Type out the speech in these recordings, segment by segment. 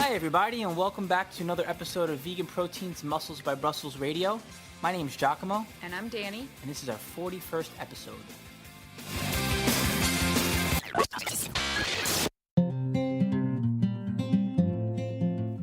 Hi, everybody, and welcome back to another episode of Vegan Proteins Muscles by Brussels Radio. My name is Giacomo. And I'm Danny. And this is our 41st episode.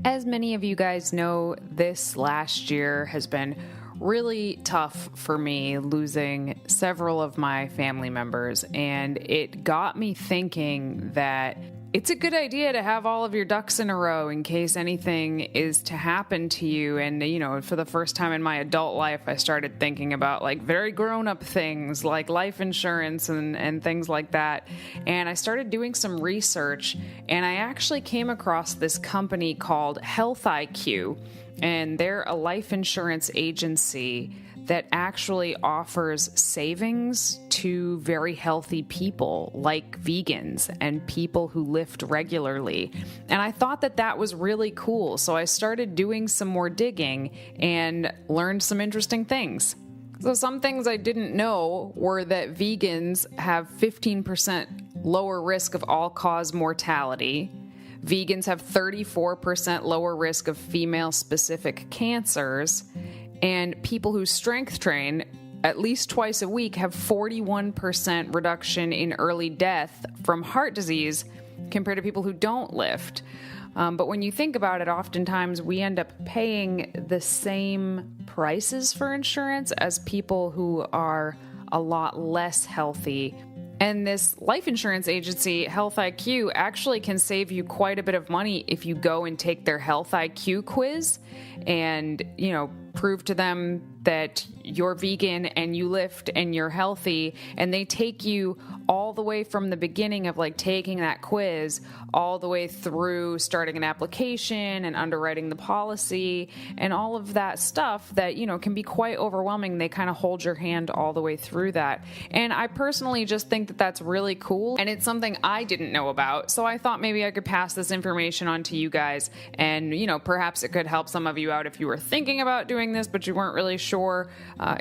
As many of you guys know, this last year has been really tough for me, losing several of my family members, and it got me thinking that it's a good idea to have all of your ducks in a row in case anything is to happen to you. And, you know, for the first time in my adult life, I started thinking about like very grown-up things like life insurance and things like that. And I started doing some research, and I actually came across this company called Health IQ, and they're a life insurance agency that actually offers savings to very healthy people like vegans and people who lift regularly. And I thought that that was really cool. So I started doing some more digging and learned some interesting things. So some things I didn't know were that vegans have 15% lower risk of all-cause mortality. Vegans have 34% lower risk of female-specific cancers. And people who strength train at least twice a week have 41% reduction in early death from heart disease compared to people who don't lift. But when you think about it, oftentimes we end up paying the same prices for insurance as people who are a lot less healthy. And this life insurance agency, Health IQ, actually can save you quite a bit of money if you go and take their Health IQ quiz and, you know, prove to them that you're vegan and you lift and you're healthy, and they take you all the way from the beginning of like taking that quiz all the way through starting an application and underwriting the policy and all of that stuff that, you know, can be quite overwhelming. They kind of hold your hand all the way through that. And I personally just think that that's really cool, and it's something I didn't know about. So I thought maybe I could pass this information on to you guys, and, you know, perhaps it could help some of you out if you were thinking about doing this, but you weren't really sure.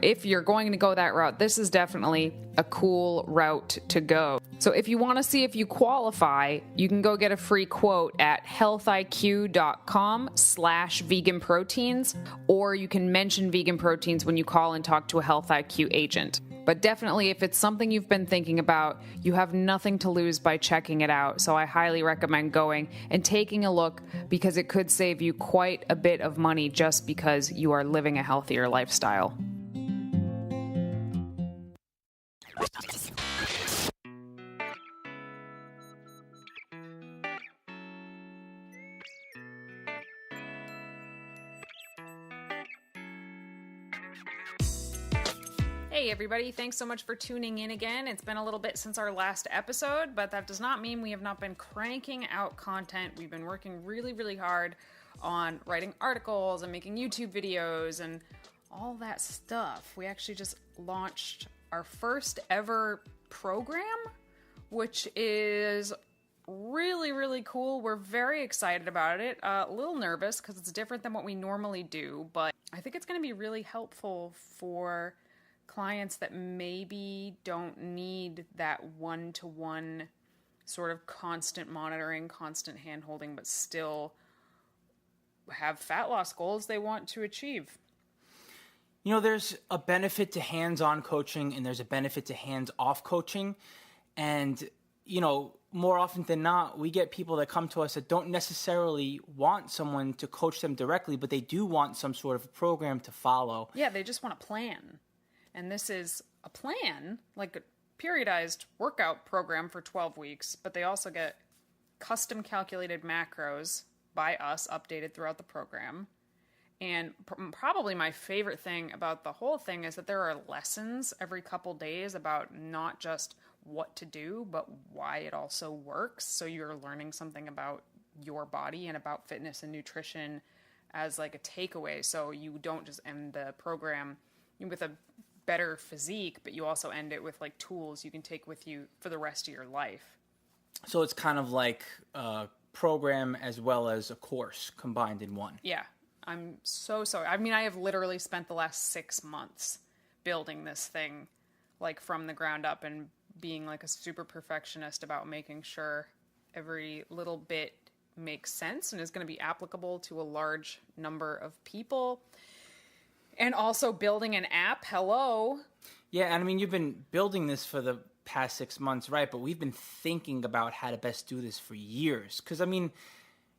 If you're going to go that route, this is definitely a cool route to go. So if you want to see if you qualify, you can go get a free quote at healthiq.com/veganproteins, or you can mention Vegan Proteins when you call and talk to a Health IQ agent. But definitely, if it's something you've been thinking about, you have nothing to lose by checking it out. So I highly recommend going and taking a look, because it could save you quite a bit of money just because you are living a healthier lifestyle. Hey everybody, thanks so much for tuning in again. It's been a little bit since our last episode, but that does not mean we have not been cranking out content. We've been working really, really hard on writing articles and making YouTube videos and all that stuff. We actually just launched our first ever program, which is really, really cool. We're very excited about it. A little nervous because it's different than what we normally do, but I think it's going to be really helpful for clients that maybe don't need that one-to-one sort of constant monitoring, constant hand-holding, but still have fat loss goals they want to achieve. You know, there's a benefit to hands-on coaching and there's a benefit to hands-off coaching. And, you know, more often than not, we get people that come to us that don't necessarily want someone to coach them directly, but they do want some sort of program to follow. Yeah, they just want a plan. And this is a plan, like a periodized workout program for 12 weeks, but they also get custom calculated macros by us updated throughout the program. And probably my favorite thing about the whole thing is that there are lessons every couple days about not just what to do, but why it also works. So you're learning something about your body and about fitness and nutrition as like a takeaway. So you don't just end the program with a better physique, but you also end it with like tools you can take with you for the rest of your life. So it's kind of like a program as well as a course combined in one. Yeah. I'm so sorry. I mean, I have literally spent the last 6 months building this thing like from the ground up and being like a super perfectionist about making sure every little bit makes sense and is going to be applicable to a large number of people. And also building an app. Hello. Yeah, and I mean, you've been building this for the past 6 months, right? But we've been thinking about how to best do this for years. Because, I mean,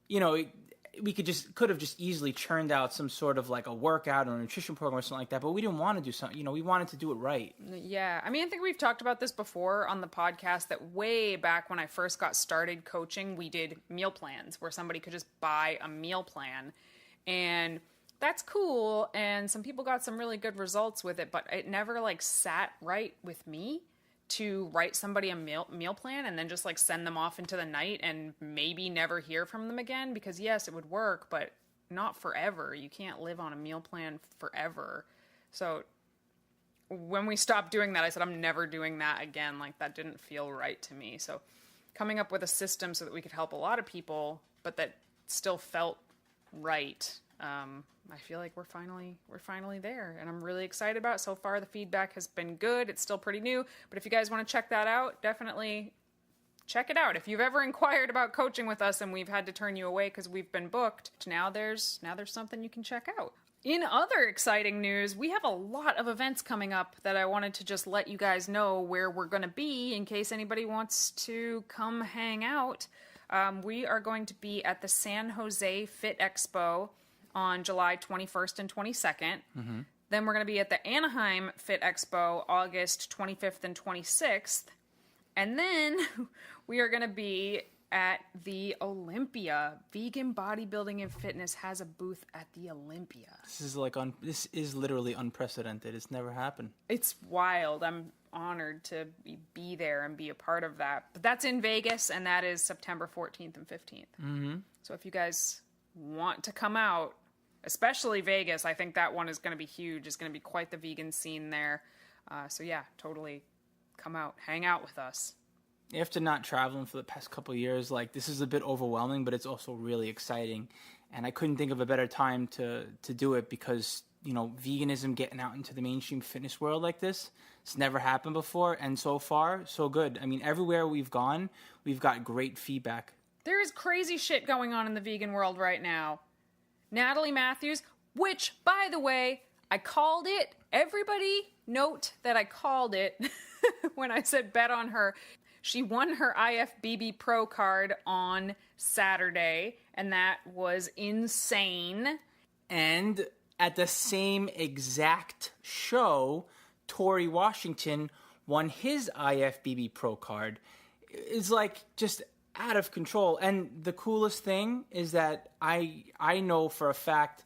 we could have just easily churned out some sort of like a workout or a nutrition program or something like that, but we didn't want to do something. We wanted to do it right. Yeah. I mean, I think we've talked about this before on the podcast that way back when I first got started coaching, we did meal plans where somebody could just buy a meal plan. And that's cool. And some people got some really good results with it, but it never like sat right with me to write somebody a meal plan and then just like send them off into the night and maybe never hear from them again, because yes, it would work, but not forever. You can't live on a meal plan forever. So when we stopped doing that, I said, I'm never doing that again. Like that didn't feel right to me. So coming up with a system so that we could help a lot of people, but that still felt right. I feel like we're finally there, and I'm really excited about it. So far, the feedback has been good. It's still pretty new, but if you guys want to check that out, definitely check it out. If you've ever inquired about coaching with us and we've had to turn you away because we've been booked, now there's something you can check out. In other exciting news, we have a lot of events coming up that I wanted to just let you guys know where we're going to be in case anybody wants to come hang out. We are going to be at the San Jose Fit Expo on July 21st and 22nd. Mm-hmm. Then we're going to be at the Anaheim Fit Expo August 25th and 26th. And then we are going to be at the Olympia. Vegan Bodybuilding and Fitness has a booth at the Olympia. This is literally unprecedented. It's never happened. It's wild. I'm honored to be there and be a part of that. But that's in Vegas, and that is September 14th and 15th. Mm-hmm. So if you guys want to come out, especially Vegas, I think that one is going to be huge. It's going to be quite the vegan scene there. So yeah, totally come out, hang out with us. After not traveling for the past couple of years, like this is a bit overwhelming, but it's also really exciting. And I couldn't think of a better time to do it because, veganism getting out into the mainstream fitness world like this, it's never happened before. And so far, so good. I mean, everywhere we've gone, we've got great feedback. There is crazy shit going on in the vegan world right now. Natalie Matthews, which, by the way, I called it. Everybody note that I called it when I said bet on her. She won her IFBB Pro card on Saturday, and that was insane. And at the same exact show, Torrey Washington won his IFBB Pro card. It's like just out of control. And the coolest thing is that I know for a fact,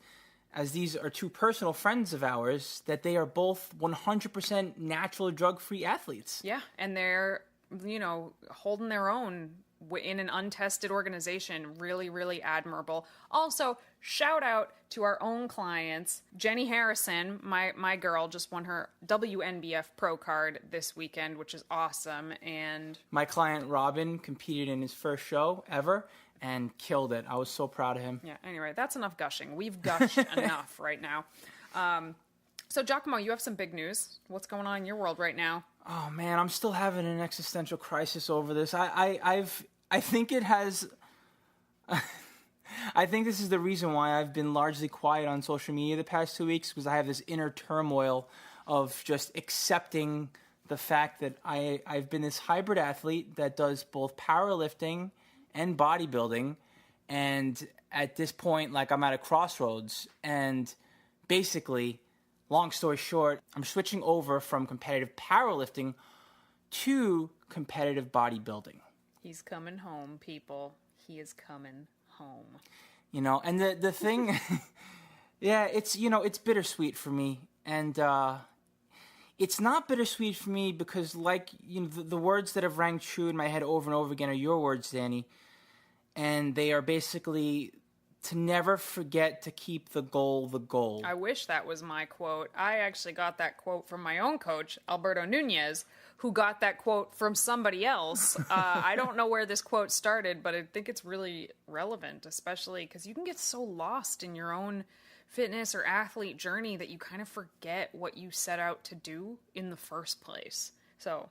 as these are two personal friends of ours, that they are both 100% natural drug-free athletes. Yeah, and they're, holding their own in an untested organization. Really, really admirable. Also, shout out to our own clients. Jenny Harrison, my girl, just won her WNBF Pro card this weekend, which is awesome. And my client, Robin, competed in his first show ever and killed it. I was so proud of him. Yeah, anyway, that's enough gushing. We've gushed enough right now. So, Giacomo, you have some big news. What's going on in your world right now? Oh, man, I'm still having an existential crisis over this. I think it has... I think this is the reason why I've been largely quiet on social media the past 2 weeks, because I have this inner turmoil of just accepting the fact that I've been this hybrid athlete that does both powerlifting and bodybuilding, and at this point, like, I'm at a crossroads, and basically, long story short, I'm switching over from competitive powerlifting to competitive bodybuilding. He's coming home, people. He is coming home. And the thing, yeah, it's bittersweet for me, and it's not bittersweet for me because, like, the words that have rang true in my head over and over again are your words, Danny, and they are basically to never forget to keep the goal the goal. I wish that was my quote. I actually got that quote from my own coach, Alberto Nunez, who got that quote from somebody else. I don't know where this quote started, but I think it's really relevant, especially because you can get so lost in your own fitness or athlete journey that you kind of forget what you set out to do in the first place. So,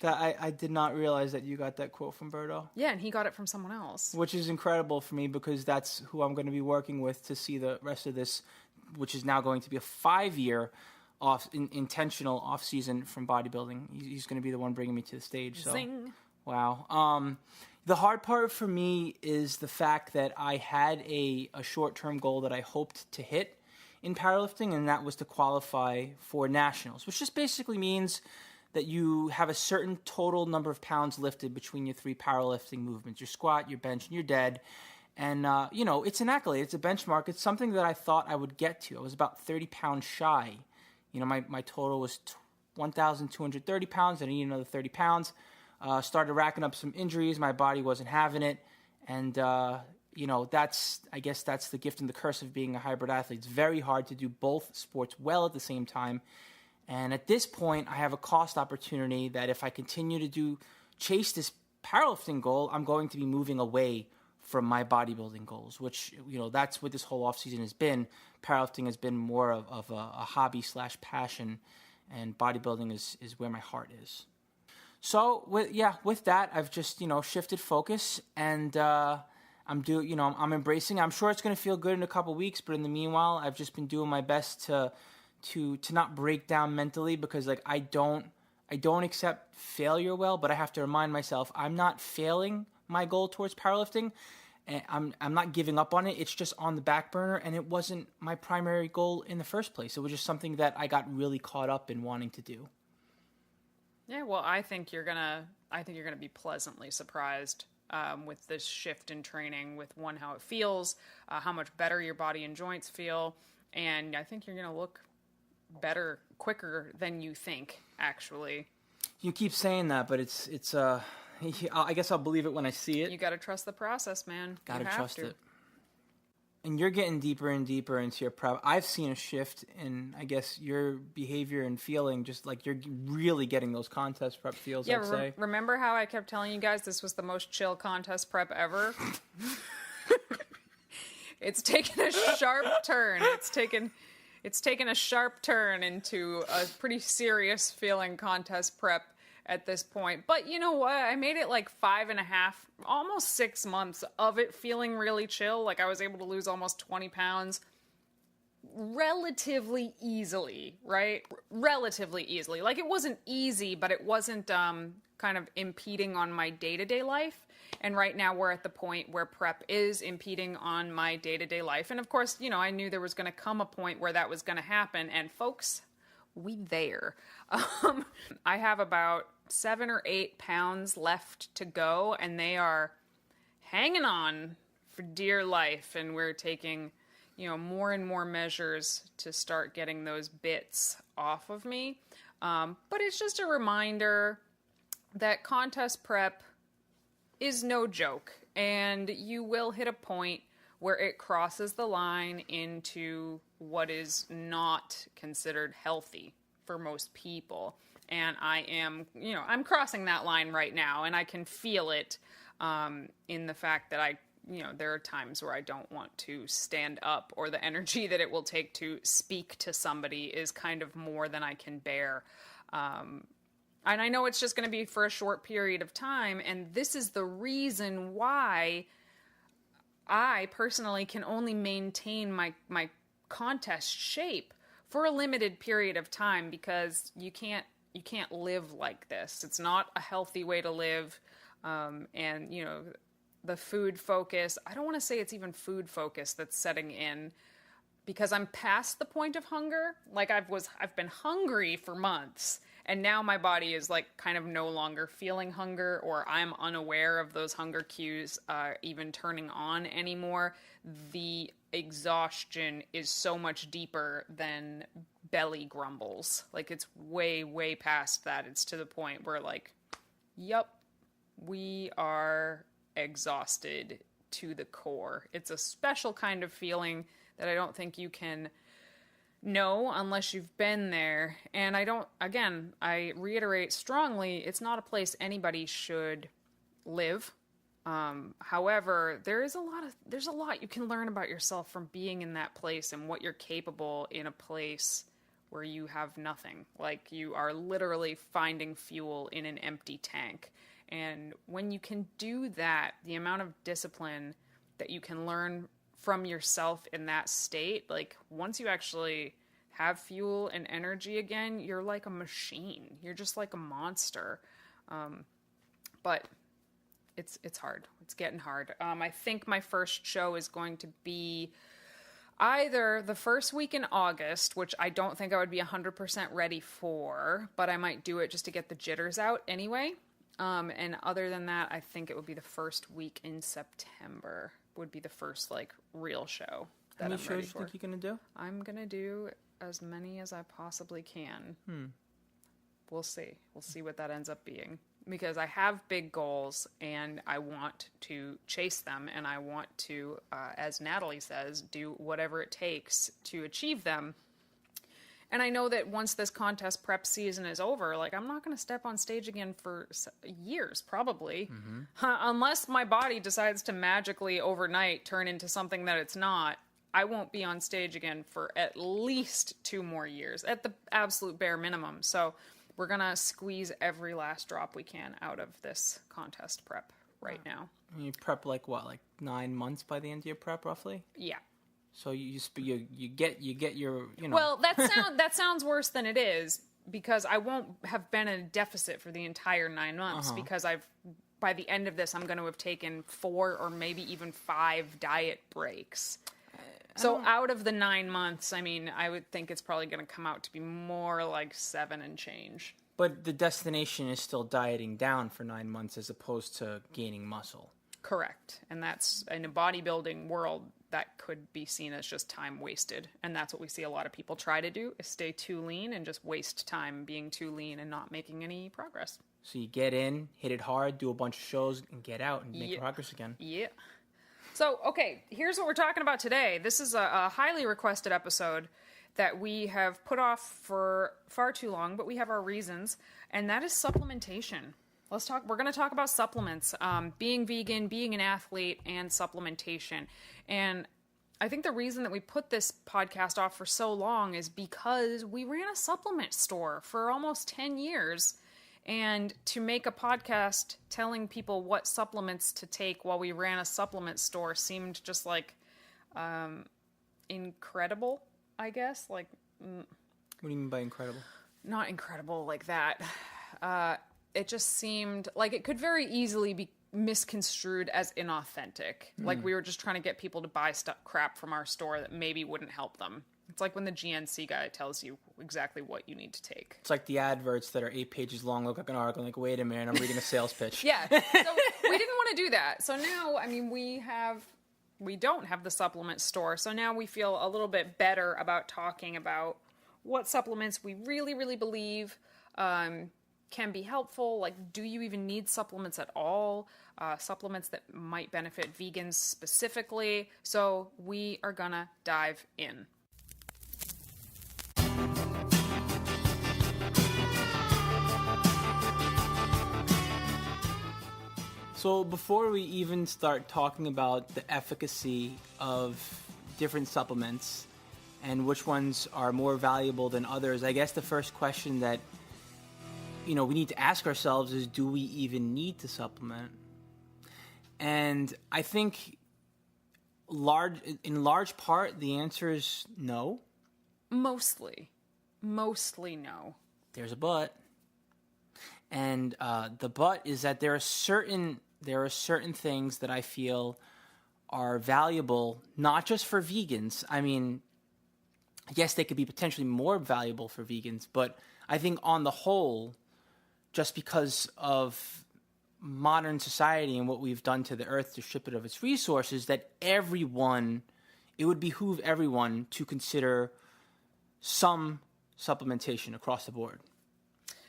That I did not realize that you got that quote from Berto. Yeah, and he got it from someone else. Which is incredible for me because that's who I'm going to be working with to see the rest of this, which is now going to be a 5-year intentional off season from bodybuilding. He's going to be the one bringing me to the stage. So, Zing. Wow. The hard part for me is the fact that I had a short-term goal that I hoped to hit in powerlifting, and that was to qualify for nationals, which just basically means that you have a certain total number of pounds lifted between your 3 powerlifting movements, your squat, your bench, and your dead. And, it's an accolade. It's a benchmark. It's something that I thought I would get to. I was about 30 pounds shy. My total was 1,230 pounds. I needed another 30 pounds. Started racking up some injuries. My body wasn't having it. And, I guess that's the gift and the curse of being a hybrid athlete. It's very hard to do both sports well at the same time. And at this point, I have a cost opportunity that if I continue to chase this powerlifting goal, I'm going to be moving away from my bodybuilding goals, which, that's what this whole offseason has been. Powerlifting has been more of a hobby / passion, and bodybuilding is where my heart is. So with that, I've just, shifted focus, and I'm embracing. I'm sure it's going to feel good in a couple weeks, but in the meanwhile, I've just been doing my best to not break down mentally, because I don't accept failure well, but I have to remind myself I'm not failing my goal towards powerlifting, and I'm not giving up on it. It's just on the back burner, and it wasn't my primary goal in the first place. It was just something that I got really caught up in wanting to do. Yeah, well, I think you're gonna be pleasantly surprised with this shift in training, with how it feels, how much better your body and joints feel, and I think you're gonna look better quicker than you think, actually. You keep saying that, but it's I guess I'll believe it when I see it. You got to trust the process, man. Got to trust it. And you're getting deeper and deeper into your prep. I've seen a shift in, I guess, your behavior and feeling, just like you're really getting those contest prep feels, I'd say. Remember how I kept telling you guys this was the most chill contest prep ever? It's taken a sharp turn. It's taken a sharp turn into a pretty serious feeling contest prep at this point. But you know what? I made it 5.5, almost 6 months of it feeling really chill. I was able to lose almost 20 pounds relatively easily, right? Relatively easily. It wasn't easy, but it wasn't kind of impeding on my day-to-day life. And right now we're at the point where prep is impeding on my day-to-day life. And of course, I knew there was going to come a point where that was going to happen. And folks, we there. I have about 7 or 8 pounds left to go, and they are hanging on for dear life. And we're taking, more and more measures to start getting those bits off of me. But it's just a reminder that contest prep is no joke, and you will hit a point where it crosses the line into what is not considered healthy for most people. And I am, I'm crossing that line right now, and I can feel it in the fact that there are times where I don't want to stand up, or the energy that it will take to speak to somebody is kind of more than I can bear. And I know it's just going to be for a short period of time, and this is the reason why I personally can only maintain my contest shape for a limited period of time, because you can't live like this. It's not a healthy way to live. And the food focus, I don't want to say it's even food focus that's setting in, because I'm past the point of hunger. I've been hungry for months, and now my body is kind of no longer feeling hunger, or I'm unaware of those hunger cues even turning on anymore. The exhaustion is so much deeper than belly grumbles. It's way, way past that. It's to the point where yup, we are exhausted to the core. It's a special kind of feeling that I don't think you can know unless you've been there. And I reiterate strongly, it's not a place anybody should live. However, there's a lot you can learn about yourself from being in that place, and what you're capable in a place where you have nothing. Like, you are literally finding fuel in an empty tank. And when you can do that, the amount of discipline that you can learn from yourself in that state, like, once you actually have fuel and energy again, you're like a machine. You're just like a monster. But it's hard. It's getting hard. I think my first show is going to be either the first week in August, which I don't think I would be 100% ready for, but I might do it just to get the jitters out anyway. And other than that, I think it would be the first week in September would be the first, like, real show that I'm ready for. How many shows do you think you're going to do? I'm going to do as many as I possibly can. We'll see. We'll see what that ends up being. Because I have big goals, and I want to chase them, and I want to, as Natalie says, do whatever it takes to achieve them. And I know that once this contest prep season is over, like, I'm not going to step on stage again for years, probably. Unless my body decides to magically overnight turn into something that it's not, I won't be on stage again for at least 2 more years, at the absolute bare minimum. So we're going to squeeze every last drop we can out of this contest prep right now. You prep like 9 months by the end of your prep, roughly? Yeah. So you get your, Well, that sounds worse than it is, because I won't have been in a deficit for the entire 9 months, because by the end of this, I'm going to have taken 4 or maybe even 5 diet breaks. So out of the 9 months, I mean, I would think it's probably going to come out to be more like 7 and change. But the destination is still dieting down for 9 months as opposed to gaining muscle. Correct. And that's, in a bodybuilding world, that could be seen as just time wasted. And that's what we see a lot of people try to do, is stay too lean and just waste time being too lean and not making any progress. So you get in, hit it hard, do a bunch of shows, and get out and make progress again. Yeah. So, okay, here's what we're talking about today. This is a highly requested episode that we have put off for far too long, but we have our reasons, and that is supplementation. We're going to talk about supplements, being vegan, being an athlete, and supplementation. And I think the reason that we put this podcast off for so long is because we ran a supplement store for almost 10 years. And to make a podcast telling people what supplements to take while we ran a supplement store seemed just like incredible, I guess. Like, what do you mean by incredible? Not incredible like that. It just seemed like it could very easily be misconstrued as inauthentic. Like we were just trying to get people to buy crap from our store that maybe wouldn't help them. It's like when the GNC guy tells you exactly what you need to take. It's like the adverts that are 8 pages long, look like an article. Like, wait a minute, I'm reading a sales pitch. Yeah. So we didn't want to do that. So now, I mean, we don't have the supplement store. So now we feel a little bit better about talking about what supplements we really, really believe can be helpful. Like, do you even need supplements at all? Supplements that might benefit vegans specifically. So we are gonna dive in. So before we even start talking about the efficacy of different supplements and which ones are more valuable than others, I guess the first question that we need to ask ourselves is, do we even need to supplement? And I think in large part the answer is no. Mostly no. There's a but. And the but is that there are certain things that I feel are valuable, not just for vegans. I mean, yes, they could be potentially more valuable for vegans, but I think on the whole, just because of modern society and what we've done to the earth to strip it of its resources, that it would behoove everyone to consider some supplementation across the board.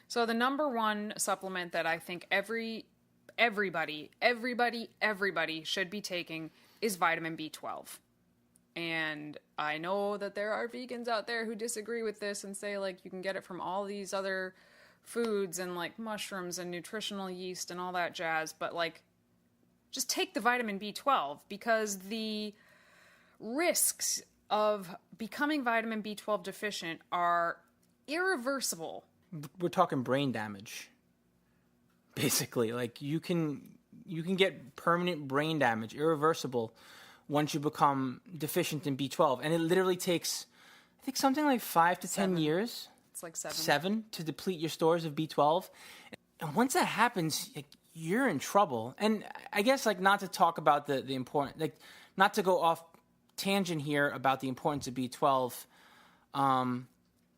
So the number one supplement that I think everybody should be taking is vitamin B12. And I know that there are vegans out there who disagree with this and say, like, you can get it from all these other foods and, like, mushrooms and nutritional yeast and all that jazz. But, like, just take the vitamin B12, because the risks of becoming vitamin B12 deficient are irreversible. We're talking brain damage. Basically, like you can get permanent brain damage, irreversible, once you become deficient in B12. And it literally takes, I think, something like 5 to 10 years. It's like 7. 7 to deplete your stores of B12. And once that happens, like, you're in trouble. And I guess, like, not to talk about the important, like, not to go off tangent here about the importance of B12,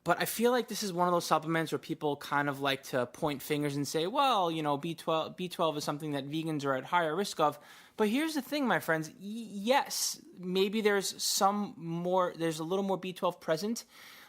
but I feel like this is one of those supplements where people kind of like to point fingers and say, well, you know, B12 is something that vegans are at higher risk of. But here's the thing, my friends. Yes, maybe there's a little more B12 present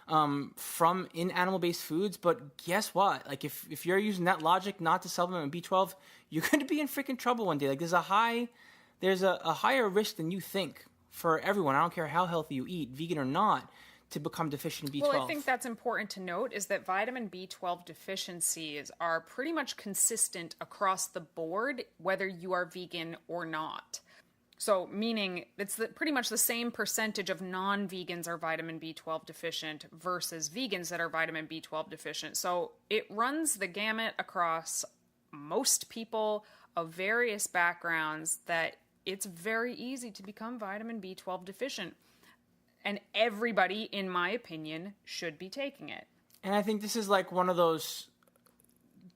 from in animal-based foods. But guess what? Like, if you're using that logic not to supplement B12, you're going to be in freaking trouble one day. Like, there's a higher risk than you think for everyone. I don't care how healthy you eat, vegan or not, to become deficient in B12. Well, I think that's important to note is that vitamin B12 deficiencies are pretty much consistent across the board, whether you are vegan or not. So, meaning it's pretty much the same percentage of non-vegans are vitamin B12 deficient versus vegans that are vitamin B12 deficient. So, it runs the gamut across most people of various backgrounds that it's very easy to become vitamin B12 deficient. And everybody, in my opinion, should be taking it. And I think this is like one of those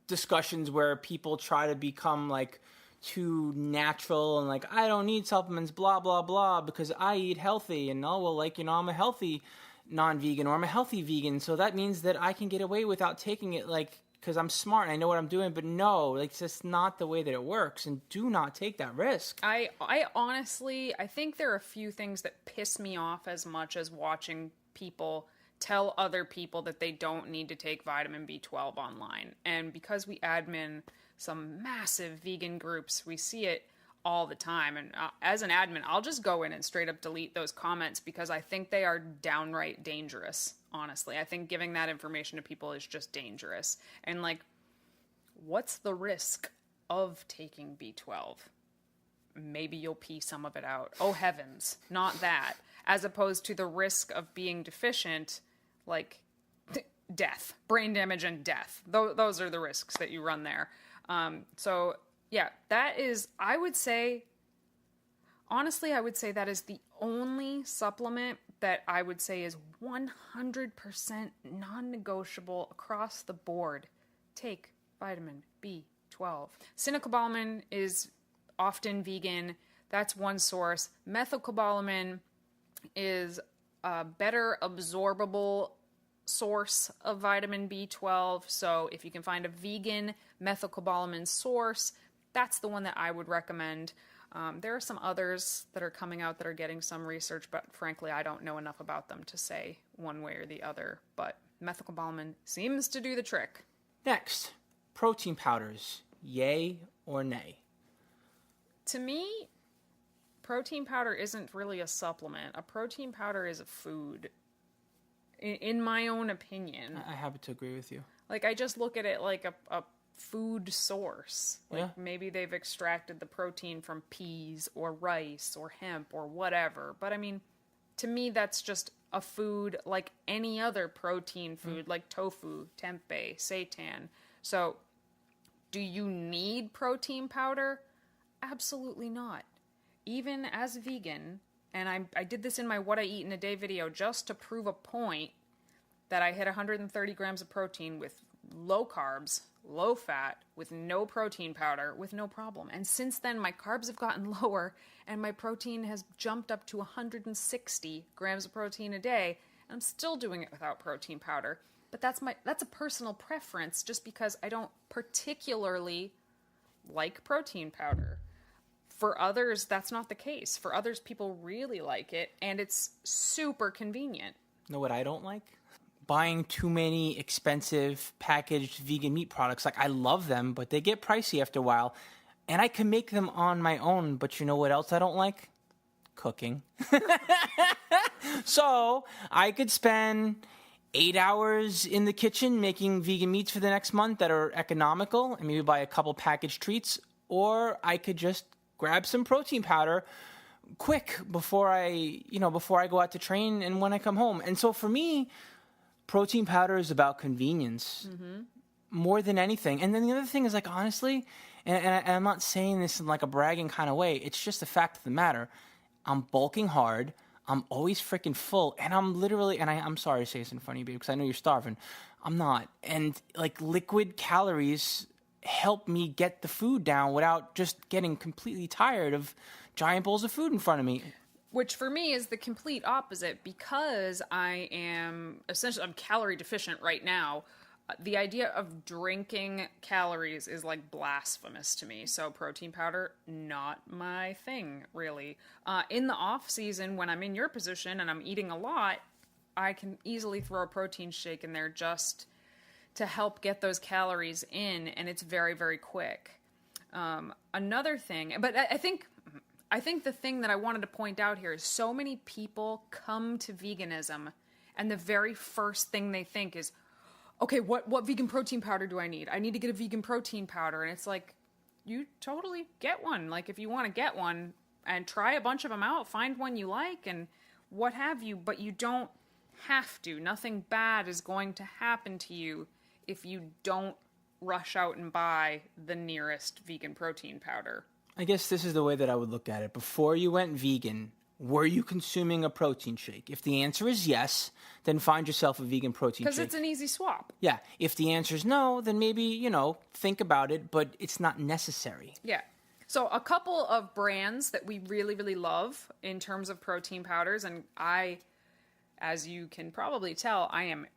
discussions where people try to become like too natural and like, I don't need supplements, blah, blah, blah, because I eat healthy. And oh, well, like, you know, I'm a healthy non-vegan or I'm a healthy vegan. So that means that I can get away without taking it, like, because I'm smart and I know what I'm doing. But no, like, it's just not the way that it works. And do not take that risk. I honestly, I think there are a few things that piss me off as much as watching people tell other people that they don't need to take vitamin B12 online. And because we admin some massive vegan groups, we see it all the time. And as an admin, I'll just go in and straight up delete those comments because I think they are downright dangerous. Honestly, I think giving that information to people is just dangerous. And like, what's the risk of taking B12? Maybe you'll pee some of it out. Oh heavens, not that. As opposed to the risk of being deficient, like death, brain damage and death. Those are the risks that you run there. So yeah, that is, I would say that is the only supplement that I would say is 100% non-negotiable across the board. Take vitamin B12. Cyanocobalamin is often vegan. That's one source. Methylcobalamin is a better absorbable source of vitamin B12. So if you can find a vegan methylcobalamin source, that's the one that I would recommend. There are some others that are coming out that are getting some research, but frankly, I don't know enough about them to say one way or the other. But methylcobalamin seems to do the trick. Next, protein powders. Yay or nay? To me, protein powder isn't really a supplement. A protein powder is a food, in my own opinion. I happen to agree with you. Like, I just look at it like a food source. Like, yeah. Maybe they've extracted the protein from peas or rice or hemp or whatever. But I mean, to me, that's just a food like any other protein food, like tofu, tempeh, seitan. So, do you need protein powder? Absolutely not. Even as a vegan, and I did this in my What I Eat in a Day video just to prove a point that I hit 130 grams of protein with low carbs, low fat, with no protein powder, with no problem. And since then, my carbs have gotten lower, and my protein has jumped up to 160 grams of protein a day, and I'm still doing it without protein powder. But that's a personal preference, just because I don't particularly like protein powder. For others, that's not the case. For others, people really like it, and it's super convenient. Know what I don't like? Buying too many expensive packaged vegan meat products. Like, I love them, but they get pricey after a while. And I can make them on my own, but you know what else I don't like? Cooking. So, I could spend 8 hours in the kitchen making vegan meats for the next month that are economical and maybe buy a couple packaged treats, or I could just grab some protein powder quick before I go out to train and when I come home. And so for me, protein powder is about convenience more than anything. And then the other thing is, like, honestly, and I'm not saying this in like a bragging kind of way, it's just the fact of the matter. I'm bulking hard. I'm always freaking full. And I'm literally, and I'm sorry to say this in front of you, babe, because I know you're starving. I'm not. And like liquid calories help me get the food down without just getting completely tired of giant bowls of food in front of me. Which for me is the complete opposite, because I am essentially, I'm calorie deficient right now. The idea of drinking calories is like blasphemous to me. So protein powder, not my thing, really. In the off season, when I'm in your position and I'm eating a lot, I can easily throw a protein shake in there just to help get those calories in, and it's very, very quick. Another thing, but I think the thing that I wanted to point out here is so many people come to veganism, and the very first thing they think is, okay, what vegan protein powder do I need? I need to get a vegan protein powder. And it's like, you totally get one. Like, if you want to get one and try a bunch of them out, find one you like and what have you, but you don't have to. Nothing bad is going to happen to you if you don't rush out and buy the nearest vegan protein powder. I guess this is the way that I would look at it. Before you went vegan, were you consuming a protein shake? If the answer is yes, then find yourself a vegan protein shake. Because it's an easy swap. Yeah. If the answer is no, then maybe, think about it, but it's not necessary. Yeah. So a couple of brands that we really, really love in terms of protein powders, and I, as you can probably tell, I am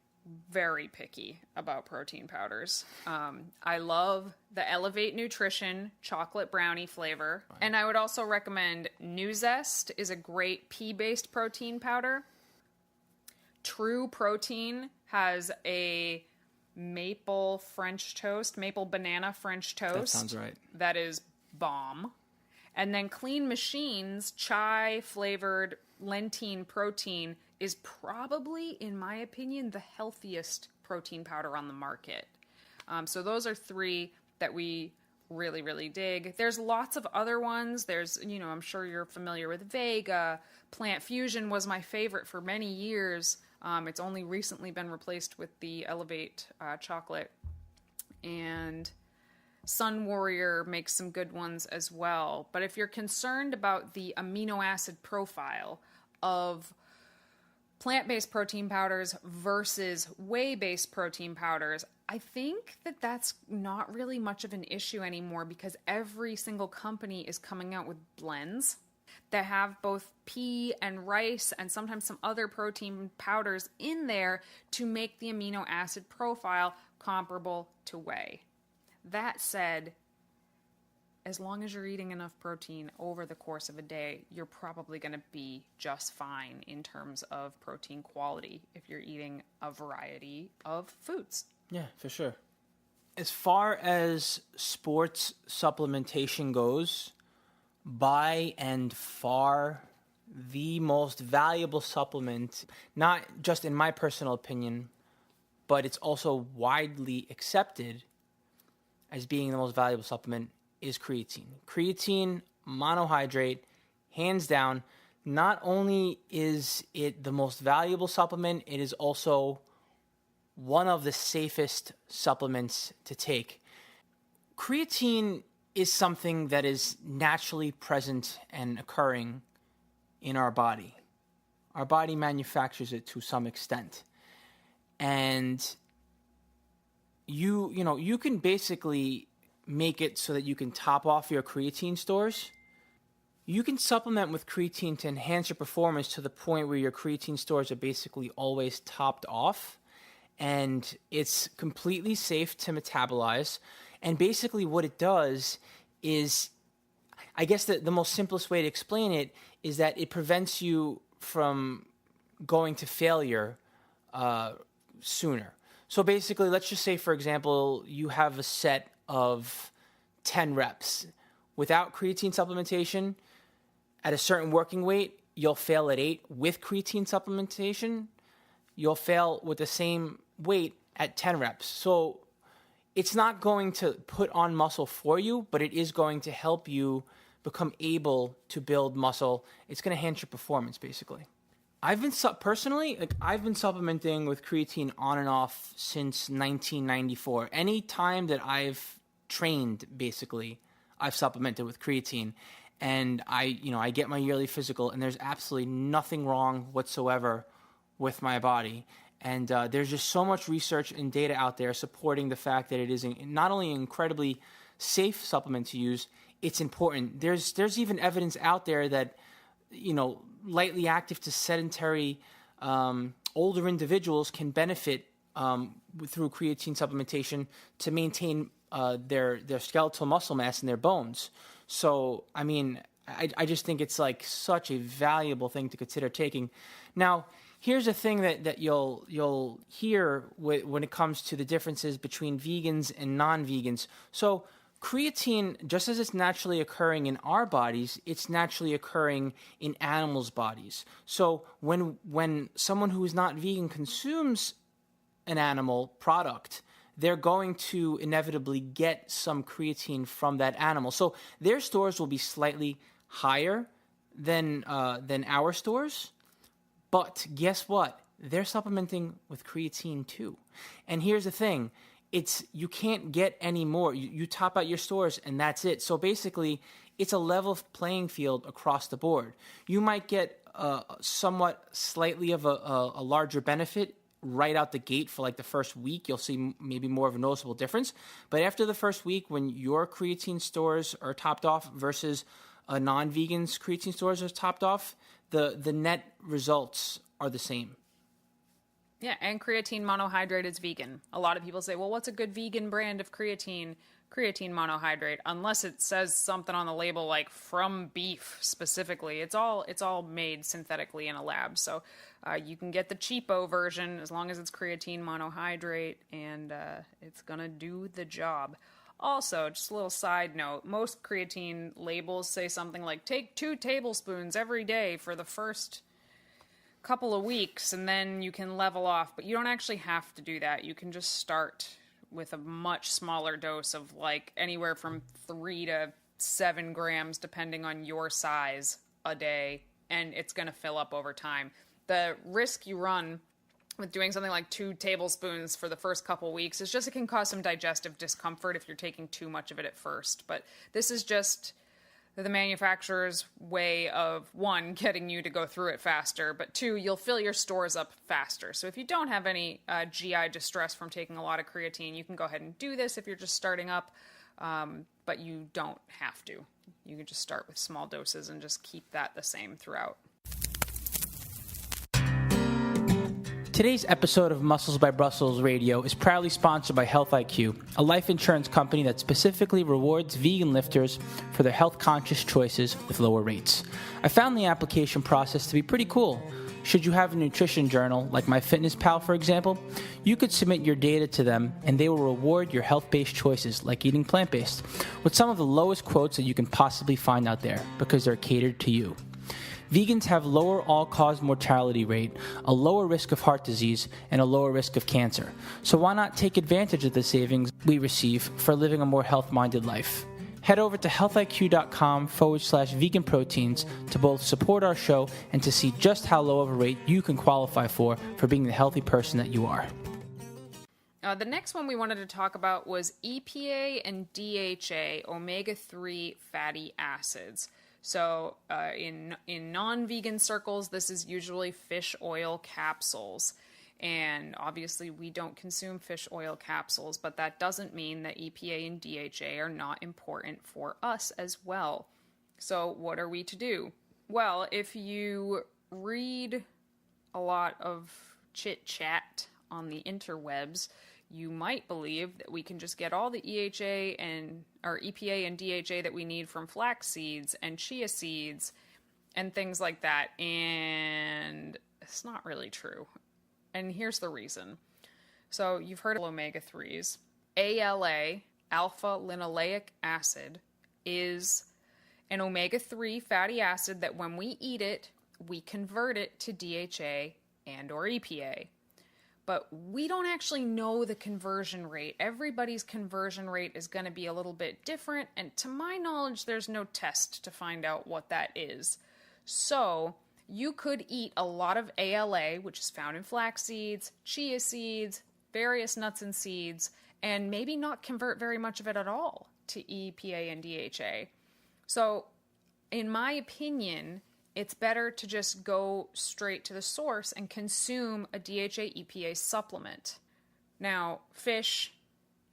very picky about protein powders. I love the Elevate Nutrition chocolate brownie flavor. And I would also recommend New Zest is a great pea-based protein powder. True Protein has a maple banana French toast. That sounds right. That is bomb. And then Clean Machines chai flavored lentine protein is probably, in my opinion, the healthiest protein powder on the market. So those are three that we really, really dig. There's lots of other ones. There's, I'm sure you're familiar with Vega. Plant Fusion was my favorite for many years. It's only recently been replaced with the Elevate chocolate. And Sun Warrior makes some good ones as well. But if you're concerned about the amino acid profile of plant-based protein powders versus whey-based protein powders, I think that that's not really much of an issue anymore, because every single company is coming out with blends that have both pea and rice and sometimes some other protein powders in there to make the amino acid profile comparable to whey. That said, as long as you're eating enough protein over the course of a day, you're probably going to be just fine in terms of protein quality if you're eating a variety of foods. Yeah, for sure. As far as sports supplementation goes, by and far the most valuable supplement, not just in my personal opinion, but it's also widely accepted as being the most valuable supplement, is creatine. Creatine monohydrate, hands down. Not only is it the most valuable supplement, it is also one of the safest supplements to take. Creatine is something that is naturally present and occurring in our body. Our body manufactures it to some extent. And you can basically make it so that you can top off your creatine stores. You can supplement with creatine to enhance your performance to the point where your creatine stores are basically always topped off, and it's completely safe to metabolize. And basically what it does is, I guess the most simplest way to explain it is that it prevents you from going to failure sooner. So basically, let's just say, for example, you have a set of 10 reps. Without creatine supplementation, at a certain working weight, you'll fail at 8. With creatine supplementation, you'll fail with the same weight at 10 reps. So it's not going to put on muscle for you, but it is going to help you become able to build muscle. It's going to enhance your performance, basically. Personally, like I've been supplementing with creatine on and off since 1994. Any time that I've trained, basically, I've supplemented with creatine, and I get my yearly physical, and there's absolutely nothing wrong whatsoever with my body. And there's just so much research and data out there supporting the fact that it is not only an incredibly safe supplement to use, it's important. There's even evidence out there that, lightly active to sedentary older individuals can benefit through creatine supplementation to maintain their skeletal muscle mass in their bones. So, I mean, I just think it's like such a valuable thing to consider taking. Now, here's a thing that you'll hear when it comes to the differences between vegans and non-vegans. So creatine, just as it's naturally occurring in our bodies, it's naturally occurring in animals' bodies. So when someone who is not vegan consumes an animal product, they're going to inevitably get some creatine from that animal. So their stores will be slightly higher than our stores. But guess what? They're supplementing with creatine too. And here's the thing. You can't get any more. You top out your stores and that's it. So basically, it's a level playing field across the board. You might get somewhat slightly of a larger benefit right out the gate for like the first week. You'll see maybe more of a noticeable difference. But after the first week, when your creatine stores are topped off versus a non-vegan's creatine stores are topped off, the net results are the same. Yeah, and creatine monohydrate is vegan. A lot of people say, well, what's a good vegan brand of creatine? Creatine monohydrate, unless it says something on the label like from beef specifically. It's all made synthetically in a lab. So you can get the cheapo version as long as it's creatine monohydrate, and it's going to do the job. Also, just a little side note, most creatine labels say something like, take 2 tablespoons every day for the first couple of weeks, and then you can level off. But you don't actually have to do that. You can just start with a much smaller dose of like anywhere from 3 to 7 grams, depending on your size, a day, and it's going to fill up over time. The risk you run with doing something like 2 tablespoons for the first couple weeks is just it can cause some digestive discomfort if you're taking too much of it at first. But this is just the manufacturer's way of, 1, getting you to go through it faster, but 2, you'll fill your stores up faster. So if you don't have any GI distress from taking a lot of creatine, you can go ahead and do this if you're just starting up, but you don't have to. You can just start with small doses and just keep that the same throughout. Today's episode of Muscles by Brussels Radio is proudly sponsored by Health IQ, a life insurance company that specifically rewards vegan lifters for their health-conscious choices with lower rates. I found the application process to be pretty cool. Should you have a nutrition journal, like MyFitnessPal for example, you could submit your data to them and they will reward your health-based choices, like eating plant-based, with some of the lowest quotes that you can possibly find out there because they're catered to you. Vegans have lower all-cause mortality rate, a lower risk of heart disease, and a lower risk of cancer. So why not take advantage of the savings we receive for living a more health-minded life? Head over to healthiq.com/veganproteins to both support our show and to see just how low of a rate you can qualify for being the healthy person that you are. The next one we wanted to talk about was EPA and DHA, omega-3 fatty acids. So in non-vegan circles, this is usually fish oil capsules. And obviously we don't consume fish oil capsules, but that doesn't mean that EPA and DHA are not important for us as well. So what are we to do? Well, if you read a lot of chit-chat on the interwebs, you might believe that we can just get all the EPA and DHA that we need from flax seeds and chia seeds and things like that. And it's not really true. And here's the reason. So you've heard of omega-3s. ALA, alpha-linoleic acid, is an omega-3 fatty acid that when we eat it, we convert it to DHA and or EPA. But we don't actually know the conversion rate. Everybody's conversion rate is going to be a little bit different, and to my knowledge, there's no test to find out what that is. So you could eat a lot of ALA, which is found in flax seeds, chia seeds, various nuts and seeds, and maybe not convert very much of it at all to EPA and DHA. So, in my opinion, it's better to just go straight to the source and consume a DHA EPA supplement. Now, fish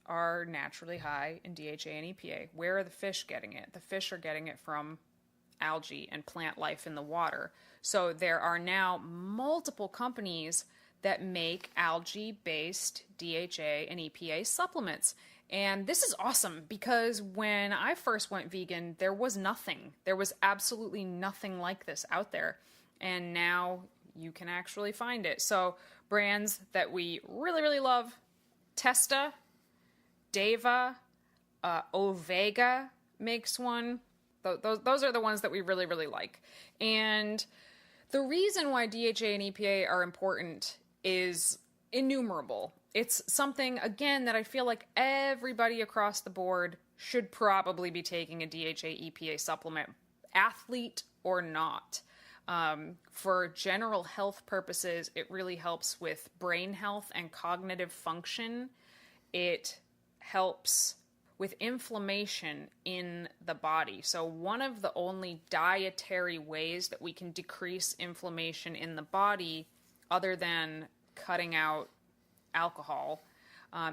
are naturally high in DHA and EPA. Where are the fish getting it? The fish are getting it from algae and plant life in the water. So there are now multiple companies that make algae-based DHA and EPA supplements. And this is awesome because when I first went vegan, there was nothing. There was absolutely nothing like this out there. And now you can actually find it. So brands that we really, really love, Testa, Deva, Ovega makes one. Those are the ones that we really, really like. And the reason why DHA and EPA are important is innumerable. It's something, again, that I feel like everybody across the board should probably be taking a DHA EPA supplement, athlete or not. For general health purposes, it really helps with brain health and cognitive function. It helps with inflammation in the body. So one of the only dietary ways that we can decrease inflammation in the body, other than cutting out alcohol,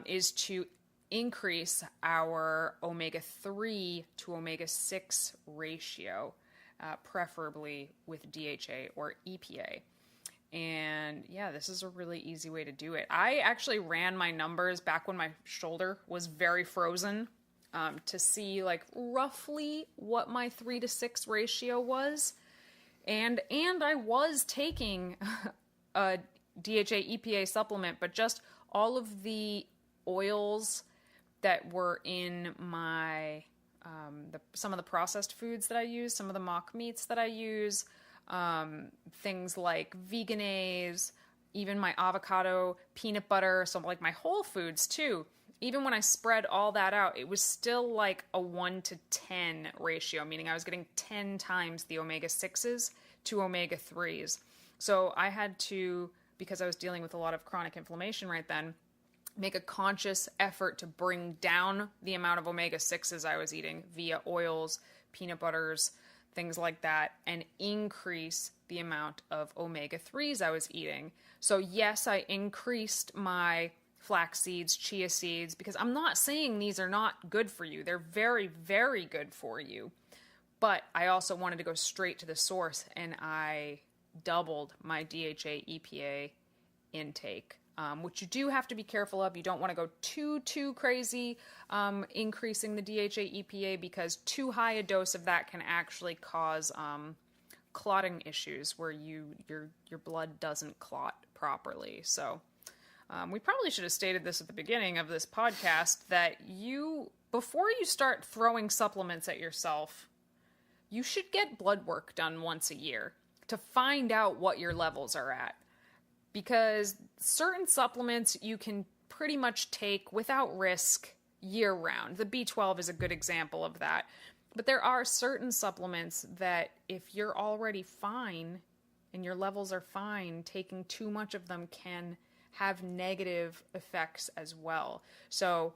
is to increase our omega-3 to omega-6 ratio, preferably with DHA or EPA. And yeah, this is a really easy way to do it. I actually ran my numbers back when my shoulder was very frozen to see like roughly what my 3 to 6 ratio was. And I was taking a DHA EPA supplement, but just all of the oils that were in my some of the processed foods that I use, some of the mock meats that I use, things like Veganase, even my avocado, peanut butter, so like my whole foods too. Even when I spread all that out, it was still like a 1 to 10 ratio, meaning I was getting 10 times the omega-6s to omega-3s. So I had to, because I was dealing with a lot of chronic inflammation right then, make a conscious effort to bring down the amount of omega-6s I was eating via oils, peanut butters, things like that, and increase the amount of omega-3s I was eating. So yes, I increased my flax seeds, chia seeds, because I'm not saying these are not good for you. They're very, very good for you. But I also wanted to go straight to the source, and I doubled my DHA EPA intake, which you do have to be careful of. You don't want to go too crazy increasing the DHA EPA, because too high a dose of that can actually cause clotting issues where your blood doesn't clot properly. So we probably should have stated this at the beginning of this podcast, that before you start throwing supplements at yourself, you should get blood work done once a year to find out what your levels are at. Because certain supplements you can pretty much take without risk year-round. The B12 is a good example of that. But there are certain supplements that if you're already fine and your levels are fine, taking too much of them can have negative effects as well. So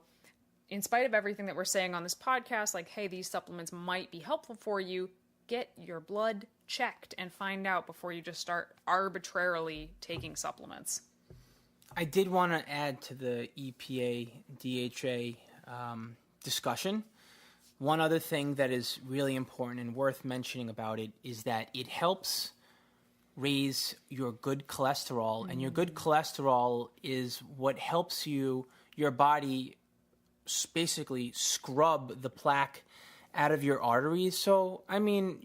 in spite of everything that we're saying on this podcast, like, hey, these supplements might be helpful for you, get your blood checked and find out before you just start arbitrarily taking supplements. I did want to add to the EPA, DHA discussion. One other thing that is really important and worth mentioning about it is that it helps raise your good cholesterol, and your good cholesterol is what helps your body basically scrub the plaque out of your arteries. So, I mean,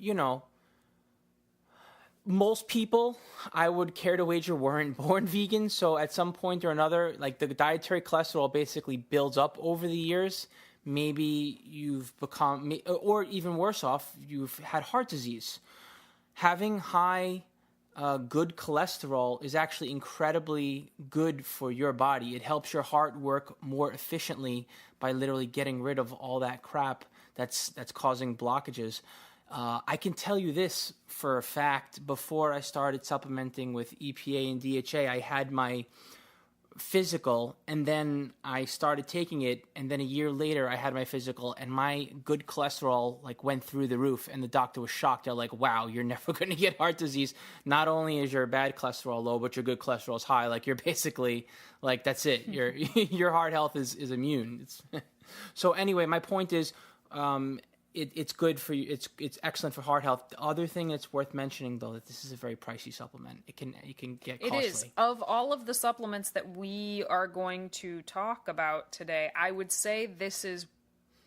most people, I would care to wager, weren't born vegan. So at some point or another, like, the dietary cholesterol basically builds up over the years. Maybe you've become, or even worse off, you've had heart disease. Having high good cholesterol is actually incredibly good for your body. It helps your heart work more efficiently by literally getting rid of all that crap that's causing blockages. I can tell you this for a fact. Before I started supplementing with EPA and DHA, I had my physical, and then I started taking it, and then a year later I had my physical, and my good cholesterol like went through the roof, and the doctor was shocked. They're like, wow, you're never going to get heart disease. Not only is your bad cholesterol low, but your good cholesterol is high. Like, you're basically like, that's it. Your heart health is immune. So anyway, my point is, it's good for you. It's excellent for heart health. The other thing that's worth mentioning, though, that this is a very pricey supplement. It can get costly. It is. Of all of the supplements that we are going to talk about today, I would say this is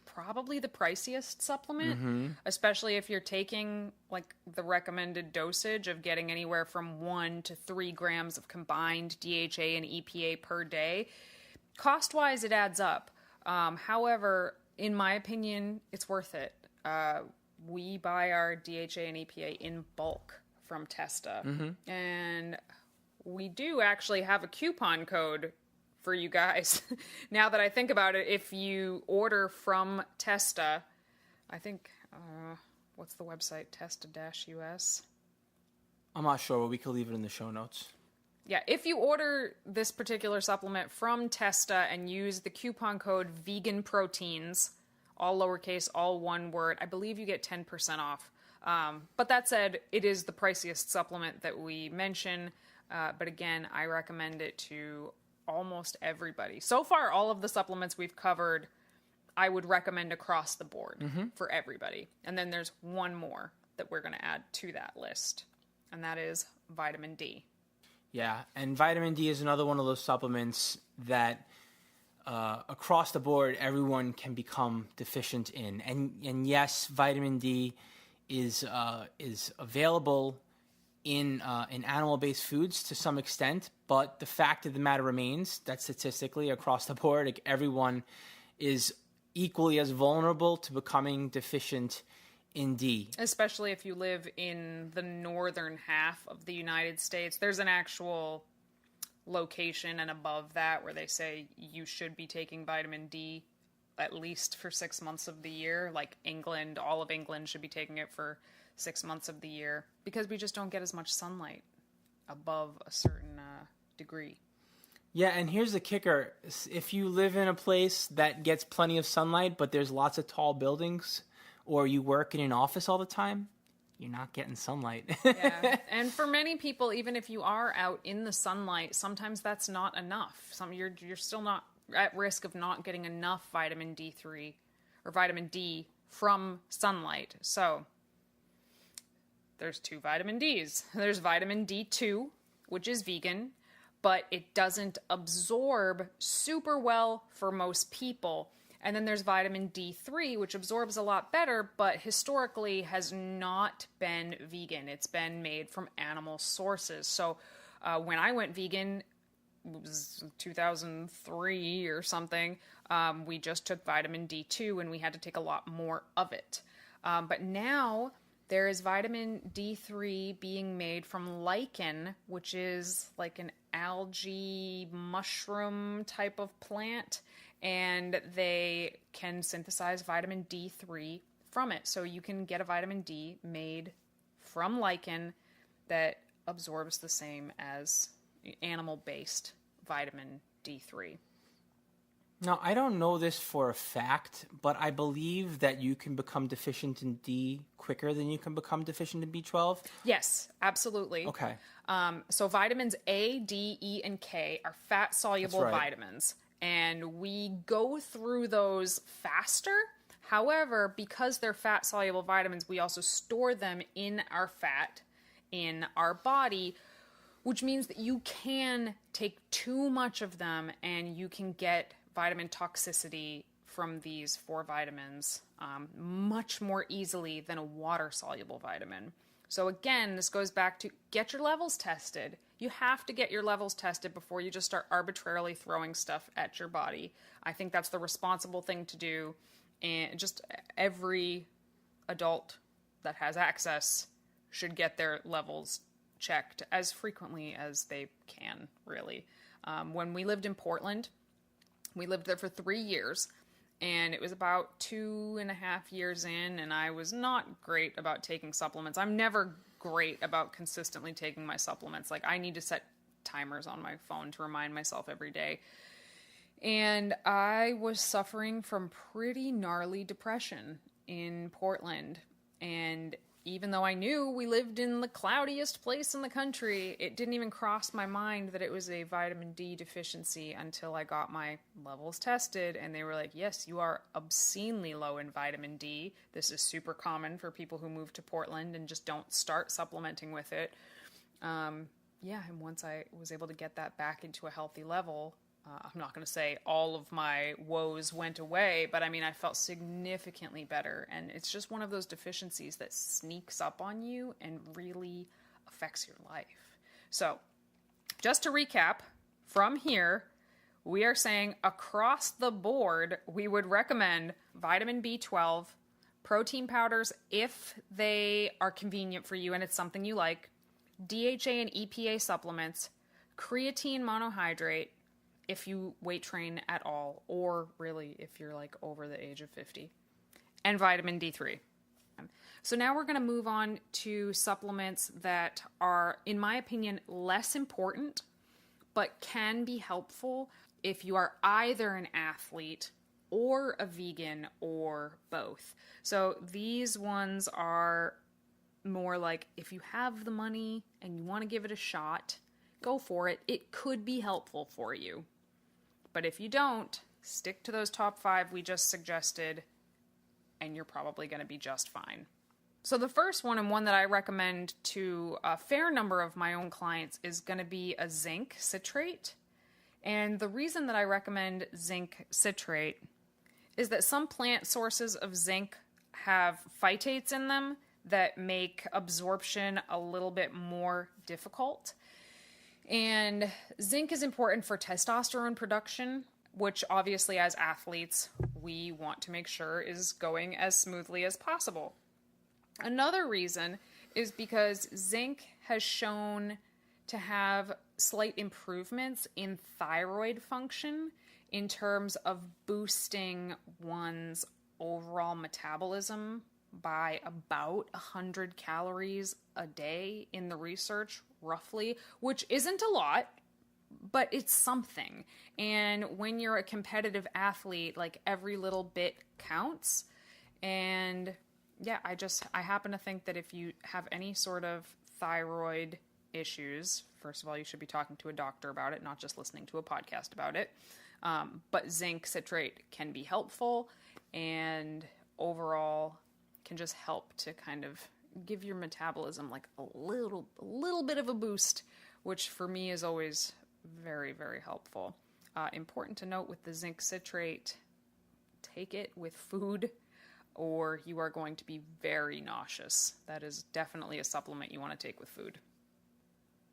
probably the priciest supplement, especially if you're taking like the recommended dosage of getting anywhere from 1 to 3 grams of combined DHA and EPA per day. Cost-wise, it adds up. However, in my opinion, it's worth it. We buy our DHA and EPA in bulk from Testa. And we do actually have a coupon code for you guys. Now that I think about it, if you order from Testa, I think, what's the website? Testa-US? I'm not sure, but we could leave it in the show notes. Yeah, if you order this particular supplement from Testa and use the coupon code VeganProteins, all lowercase, all one word, I believe you get 10% off. But that said, it is the priciest supplement that we mention. But again, I recommend it to almost everybody. So far, all of the supplements we've covered, I would recommend across the board for everybody. And then there's one more that we're going to add to that list, and that is vitamin D. Yeah, and vitamin D is another one of those supplements that across the board everyone can become deficient in. And yes, vitamin D is available in animal-based foods to some extent, but the fact of the matter remains that statistically across the board, like, everyone is equally as vulnerable to becoming deficient in D. Especially if you live in the northern half of the United States. There's an actual location and above that where they say you should be taking vitamin D at least for 6 months of the year. Like England, all of England should be taking it for 6 months of the year because we just don't get as much sunlight above a certain degree. Yeah, and here's the kicker. If you live in a place that gets plenty of sunlight, but there's lots of tall buildings, or you work in an office all the time, you're not getting sunlight. Yeah, and for many people, even if you are out in the sunlight, sometimes that's not enough. You're still not at risk of not getting enough vitamin D3 or vitamin D from sunlight. So there's 2 vitamin Ds. There's vitamin D2, which is vegan, but it doesn't absorb super well for most people. And then there's vitamin D3, which absorbs a lot better, but historically has not been vegan. It's been made from animal sources. So when I went vegan, it was 2003 or something, we just took vitamin D2 and we had to take a lot more of it. But now there is vitamin D3 being made from lichen, which is like an algae mushroom type of plant. And they can synthesize vitamin D3 from it. So you can get a vitamin D made from lichen that absorbs the same as animal-based vitamin D3. Now, I don't know this for a fact, but I believe that you can become deficient in D quicker than you can become deficient in B12. Yes, absolutely. Okay. So vitamins A, D, E, and K are fat-soluble vitamins. And we go through those faster. However, because they're fat-soluble vitamins, we also store them in our fat, in our body, which means that you can take too much of them and you can get vitamin toxicity from these 4 vitamins much more easily than a water-soluble vitamin. So again, this goes back to get your levels tested. You have to get your levels tested before you just start arbitrarily throwing stuff at your body. I think that's the responsible thing to do. And just every adult that has access should get their levels checked as frequently as they can, really. When we lived in Portland, we lived there for 3 years. And it was about 2.5 years in, and I was not great about taking supplements. I'm never great about consistently taking my supplements. Like, I need to set timers on my phone to remind myself every day. And I was suffering from pretty gnarly depression in Portland. And even though I knew we lived in the cloudiest place in the country, it didn't even cross my mind that it was a vitamin D deficiency until I got my levels tested. And they were like, yes, you are obscenely low in vitamin D. This is super common for people who move to Portland and just don't start supplementing with it. And once I was able to get that back into a healthy level, I'm not going to say all of my woes went away, but I mean, I felt significantly better. And it's just one of those deficiencies that sneaks up on you and really affects your life. So just to recap, from here, we are saying across the board, we would recommend vitamin B12, protein powders if they are convenient for you and it's something you like, DHA and EPA supplements, creatine monohydrate, if you weight train at all, or really if you're like over the age of 50, and vitamin D3. So now we're going to move on to supplements that are, in my opinion, less important, but can be helpful if you are either an athlete or a vegan or both. So these ones are more like if you have the money and you want to give it a shot, go for it. It could be helpful for you. But if you don't, stick to those top 5 we just suggested, and you're probably going to be just fine. So the first one, and one that I recommend to a fair number of my own clients, is going to be a zinc citrate. And the reason that I recommend zinc citrate is that some plant sources of zinc have phytates in them that make absorption a little bit more difficult. And zinc is important for testosterone production, which obviously as athletes, we want to make sure is going as smoothly as possible. Another reason is because zinc has shown to have slight improvements in thyroid function in terms of boosting one's overall metabolism by about 100 calories a day in the research, roughly, which isn't a lot, but it's something. And when you're a competitive athlete, like every little bit counts. And yeah, I happen to think that if you have any sort of thyroid issues, first of all, you should be talking to a doctor about it, not just listening to a podcast about it. But zinc citrate can be helpful and overall can just help to kind of give your metabolism like a little bit of a boost, which for me is always very, very helpful. Important to note with the zinc citrate, take it with food or you are going to be very nauseous. That is definitely a supplement you want to take with food.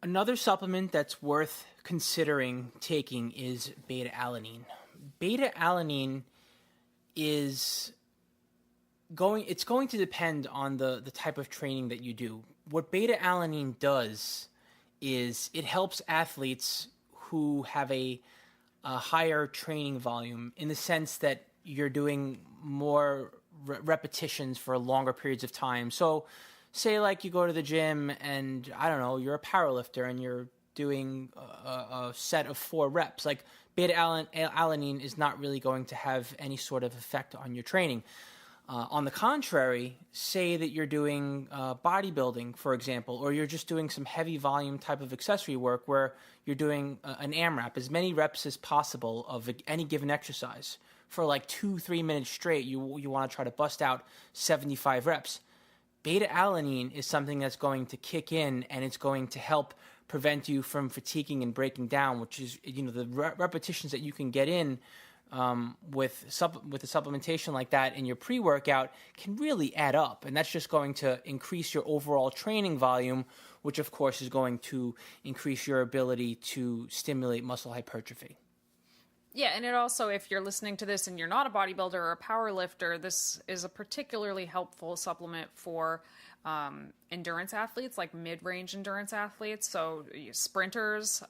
Another supplement that's worth considering taking is beta-alanine. Beta-alanine is going to depend on the type of training that you do. What beta-alanine does is it helps athletes who have a higher training volume in the sense that you're doing more repetitions for longer periods of time. So say like you go to the gym and, I don't know, you're a powerlifter and you're doing a set of 4 reps. Like beta-alanine is not really going to have any sort of effect on your training. On the contrary, say that you're doing bodybuilding, for example, or you're just doing some heavy volume type of accessory work where you're doing an AMRAP, as many reps as possible of any given exercise for like 2-3 minutes straight. You want to try to bust out 75 reps. Beta-alanine is something that's going to kick in and it's going to help prevent you from fatiguing and breaking down, which is, the repetitions that you can get in with a supplementation like that in your pre-workout can really add up. And that's just going to increase your overall training volume, which of course is going to increase your ability to stimulate muscle hypertrophy. Yeah, and it also, if you're listening to this and you're not a bodybuilder or a power lifter, this is a particularly helpful supplement for endurance athletes, like mid-range endurance athletes. So sprinters,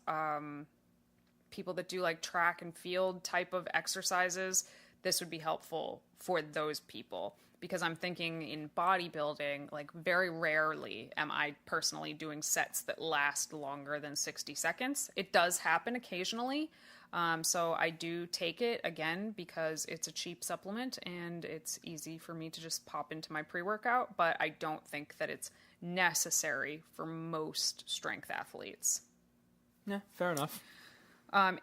people that do like track and field type of exercises, this would be helpful for those people. Because I'm thinking in bodybuilding, like very rarely am I personally doing sets that last longer than 60 seconds. It does happen occasionally. So I do take it, again, because it's a cheap supplement and it's easy for me to just pop into my pre-workout, but I don't think that it's necessary for most strength athletes. Yeah, fair enough.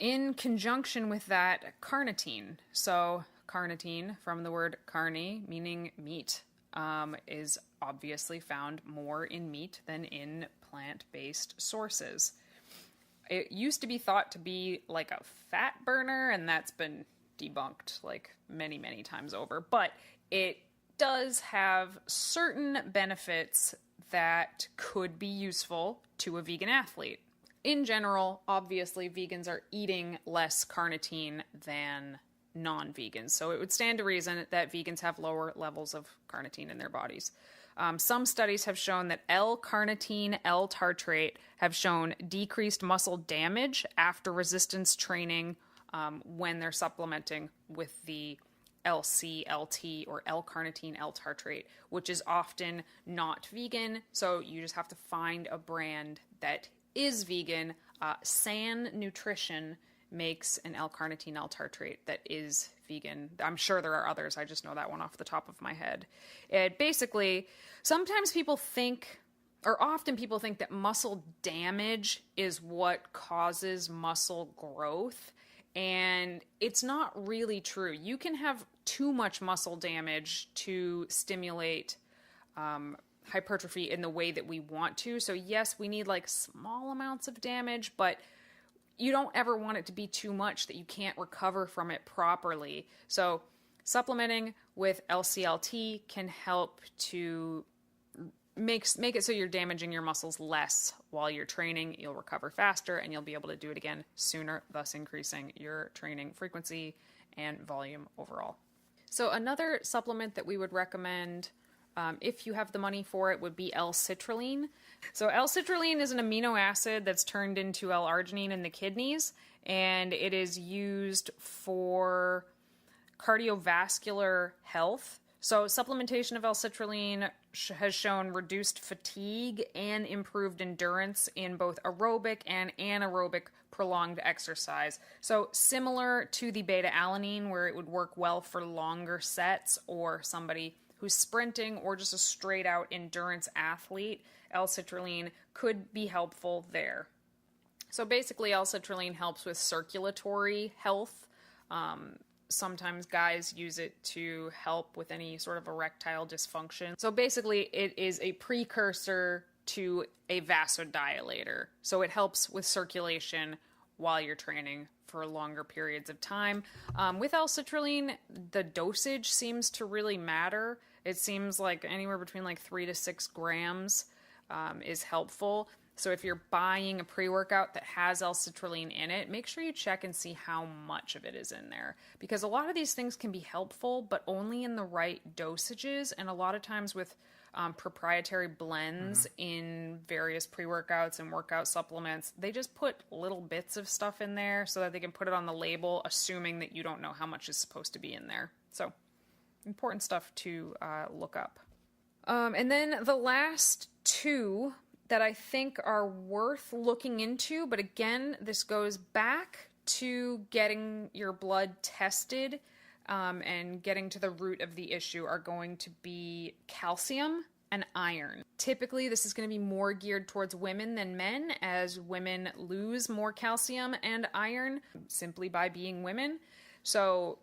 In conjunction with that, carnitine. So carnitine, from the word carne, meaning meat, is obviously found more in meat than in plant-based sources. It used to be thought to be like a fat burner, and that's been debunked like many, many times over. But it does have certain benefits that could be useful to a vegan athlete. In general, obviously, vegans are eating less carnitine than non-vegans. So it would stand to reason that vegans have lower levels of carnitine in their bodies. Some studies have shown that L-carnitine, L-tartrate have shown decreased muscle damage after resistance training when they're supplementing with the LC-LT or L-carnitine, L-tartrate, which is often not vegan. So you just have to find a brand that is vegan. San Nutrition makes an L-carnitine, L-tartrate that is vegan. I'm sure there are others. I just know that one off the top of my head. It basically, sometimes people think, or often people think, that muscle damage is what causes muscle growth. And it's not really true. You can have too much muscle damage to stimulate hypertrophy in the way that we want to. So yes, we need like small amounts of damage, but you don't ever want it to be too much that you can't recover from it properly. So supplementing with LCLT can help to make it so you're damaging your muscles less while you're training. You'll recover faster and you'll be able to do it again sooner, thus increasing your training frequency and volume overall. So another supplement that we would recommend if you have the money for it would be L-citrulline. So L-citrulline is an amino acid that's turned into L-arginine in the kidneys, and it is used for cardiovascular health. So supplementation of L-citrulline has shown reduced fatigue and improved endurance in both aerobic and anaerobic prolonged exercise. So similar to the beta-alanine, where it would work well for longer sets or somebody who's sprinting or just a straight out endurance athlete, L-citrulline could be helpful there. So basically L-citrulline helps with circulatory health. Sometimes guys use it to help with any sort of erectile dysfunction. So basically it is a precursor to a vasodilator. So it helps with circulation while you're training for longer periods of time. With L-citrulline, the dosage seems to really matter. It seems like anywhere between like 3 to 6 grams is helpful. So if you're buying a pre-workout that has L-citrulline in it, make sure you check and see how much of it is in there. Because a lot of these things can be helpful, but only in the right dosages. And a lot of times with proprietary blends in various pre-workouts and workout supplements, they just put little bits of stuff in there so that they can put it on the label, assuming that you don't know how much is supposed to be in there. So important stuff to look up. And then the last two that I think are worth looking into, but again, this goes back to getting your blood tested and getting to the root of the issue, are going to be calcium and iron. Typically, this is going to be more geared towards women than men, as women lose more calcium and iron simply by being women. So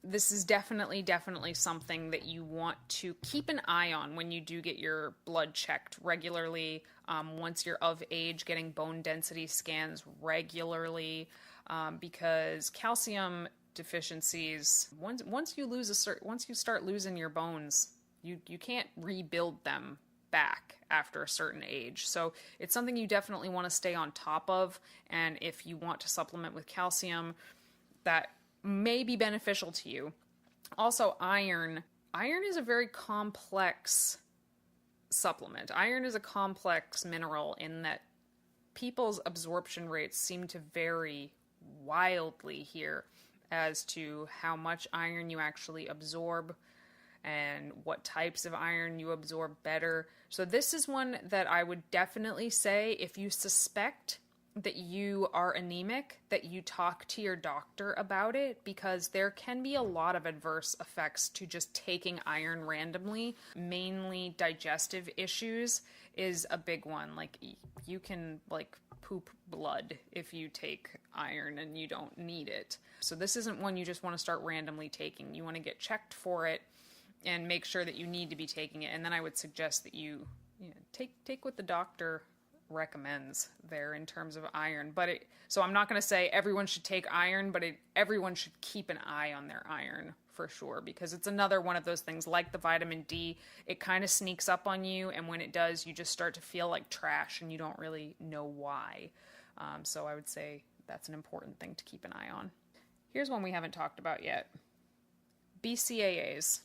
this is definitely something that you want to keep an eye on when you do get your blood checked regularly. Once you're of age, getting bone density scans regularly, because calcium deficiencies, once you start losing your bones, you can't rebuild them back after a certain age. So it's something you definitely want to stay on top of. And if you want to supplement with calcium, that may be beneficial to you. Also, iron is a very complex supplement. Iron is a complex mineral in that people's absorption rates seem to vary wildly here. as to how much iron you actually absorb and what types of iron you absorb better. So this is one that I would definitely say, if you suspect that you are anemic, that you talk to your doctor about it, because there can be a lot of adverse effects to just taking iron randomly. Mainly digestive issues is a big one. Like, you can like poop blood if you take iron and you don't need it. So this isn't one you just want to start randomly taking. You want to get checked for it and make sure that you need to be taking it. And then I would suggest that you take what the doctor recommends there in terms of iron. So I'm not going to say everyone should take iron, but everyone should keep an eye on their iron for sure, because it's another one of those things like the vitamin D. It kind of sneaks up on you, and when it does, you just start to feel like trash and you don't really know why. So I would say that's an important thing to keep an eye on. Here's one we haven't talked about yet. BCAAs.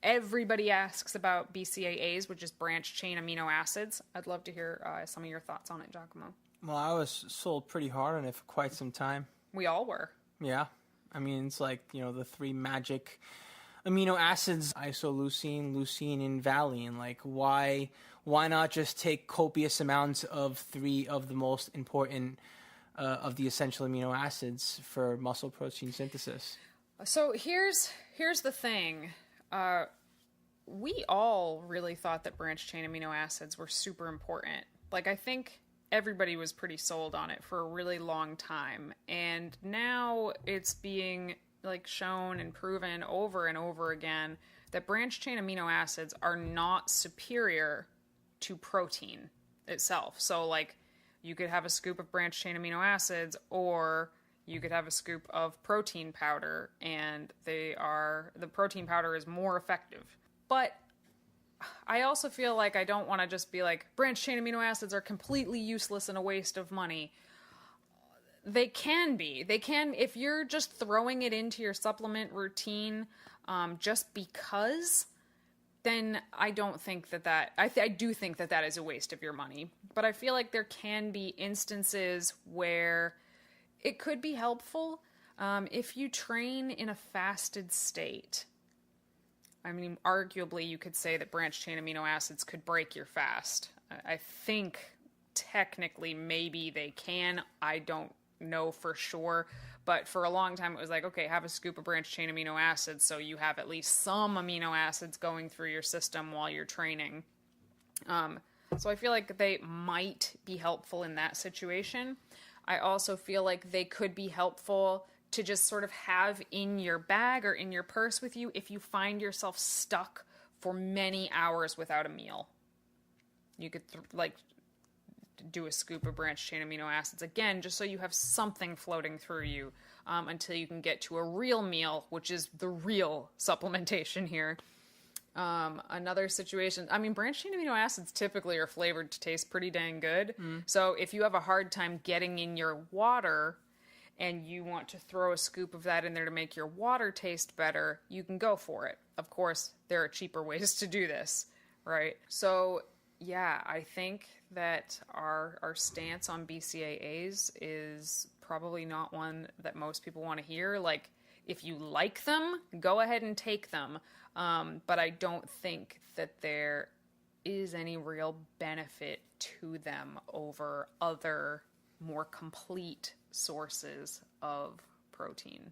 Everybody asks about BCAAs, which is branched chain amino acids. I'd love to hear some of your thoughts on it, Giacomo. Well, I was sold pretty hard on it for quite some time. We all were. Yeah. I mean, it's like, the three magic amino acids, isoleucine, leucine, and valine. Like, why not just take copious amounts of three of the most important of the essential amino acids for muscle protein synthesis? So here's the thing. We all really thought that branched chain amino acids were super important. Like, I think everybody was pretty sold on it for a really long time. And now it's being like shown and proven over and over again that branched chain amino acids are not superior to protein itself. So like, you could have a scoop of branched chain amino acids, or you could have a scoop of protein powder, and the protein powder is more effective. But I also feel like I don't want to just be like, branched chain amino acids are completely useless and a waste of money. They can be. They can, if you're just throwing it into your supplement routine just because, then I don't think that I do think that is a waste of your money. But I feel like there can be instances where it could be helpful if you train in a fasted state. I mean, arguably, you could say that branched chain amino acids could break your fast. I think technically maybe they can. I don't know for sure. But for a long time, it was like, okay, have a scoop of branched chain amino acids so you have at least some amino acids going through your system while you're training. So I feel like they might be helpful in that situation. I also feel like they could be helpful to just sort of have in your bag or in your purse with you if you find yourself stuck for many hours without a meal. You could do a scoop of branched chain amino acids again, just so you have something floating through you until you can get to a real meal, which is the real supplementation here. Another situation, I mean, branched chain amino acids typically are flavored to taste pretty dang good. So if you have a hard time getting in your water and you want to throw a scoop of that in there to make your water taste better, you can go for it. Of course, there are cheaper ways to do this, right? So yeah, I think that our stance on BCAAs is probably not one that most people want to hear. Like, if you like them, go ahead and take them. But I don't think that there is any real benefit to them over other more complete sources of protein.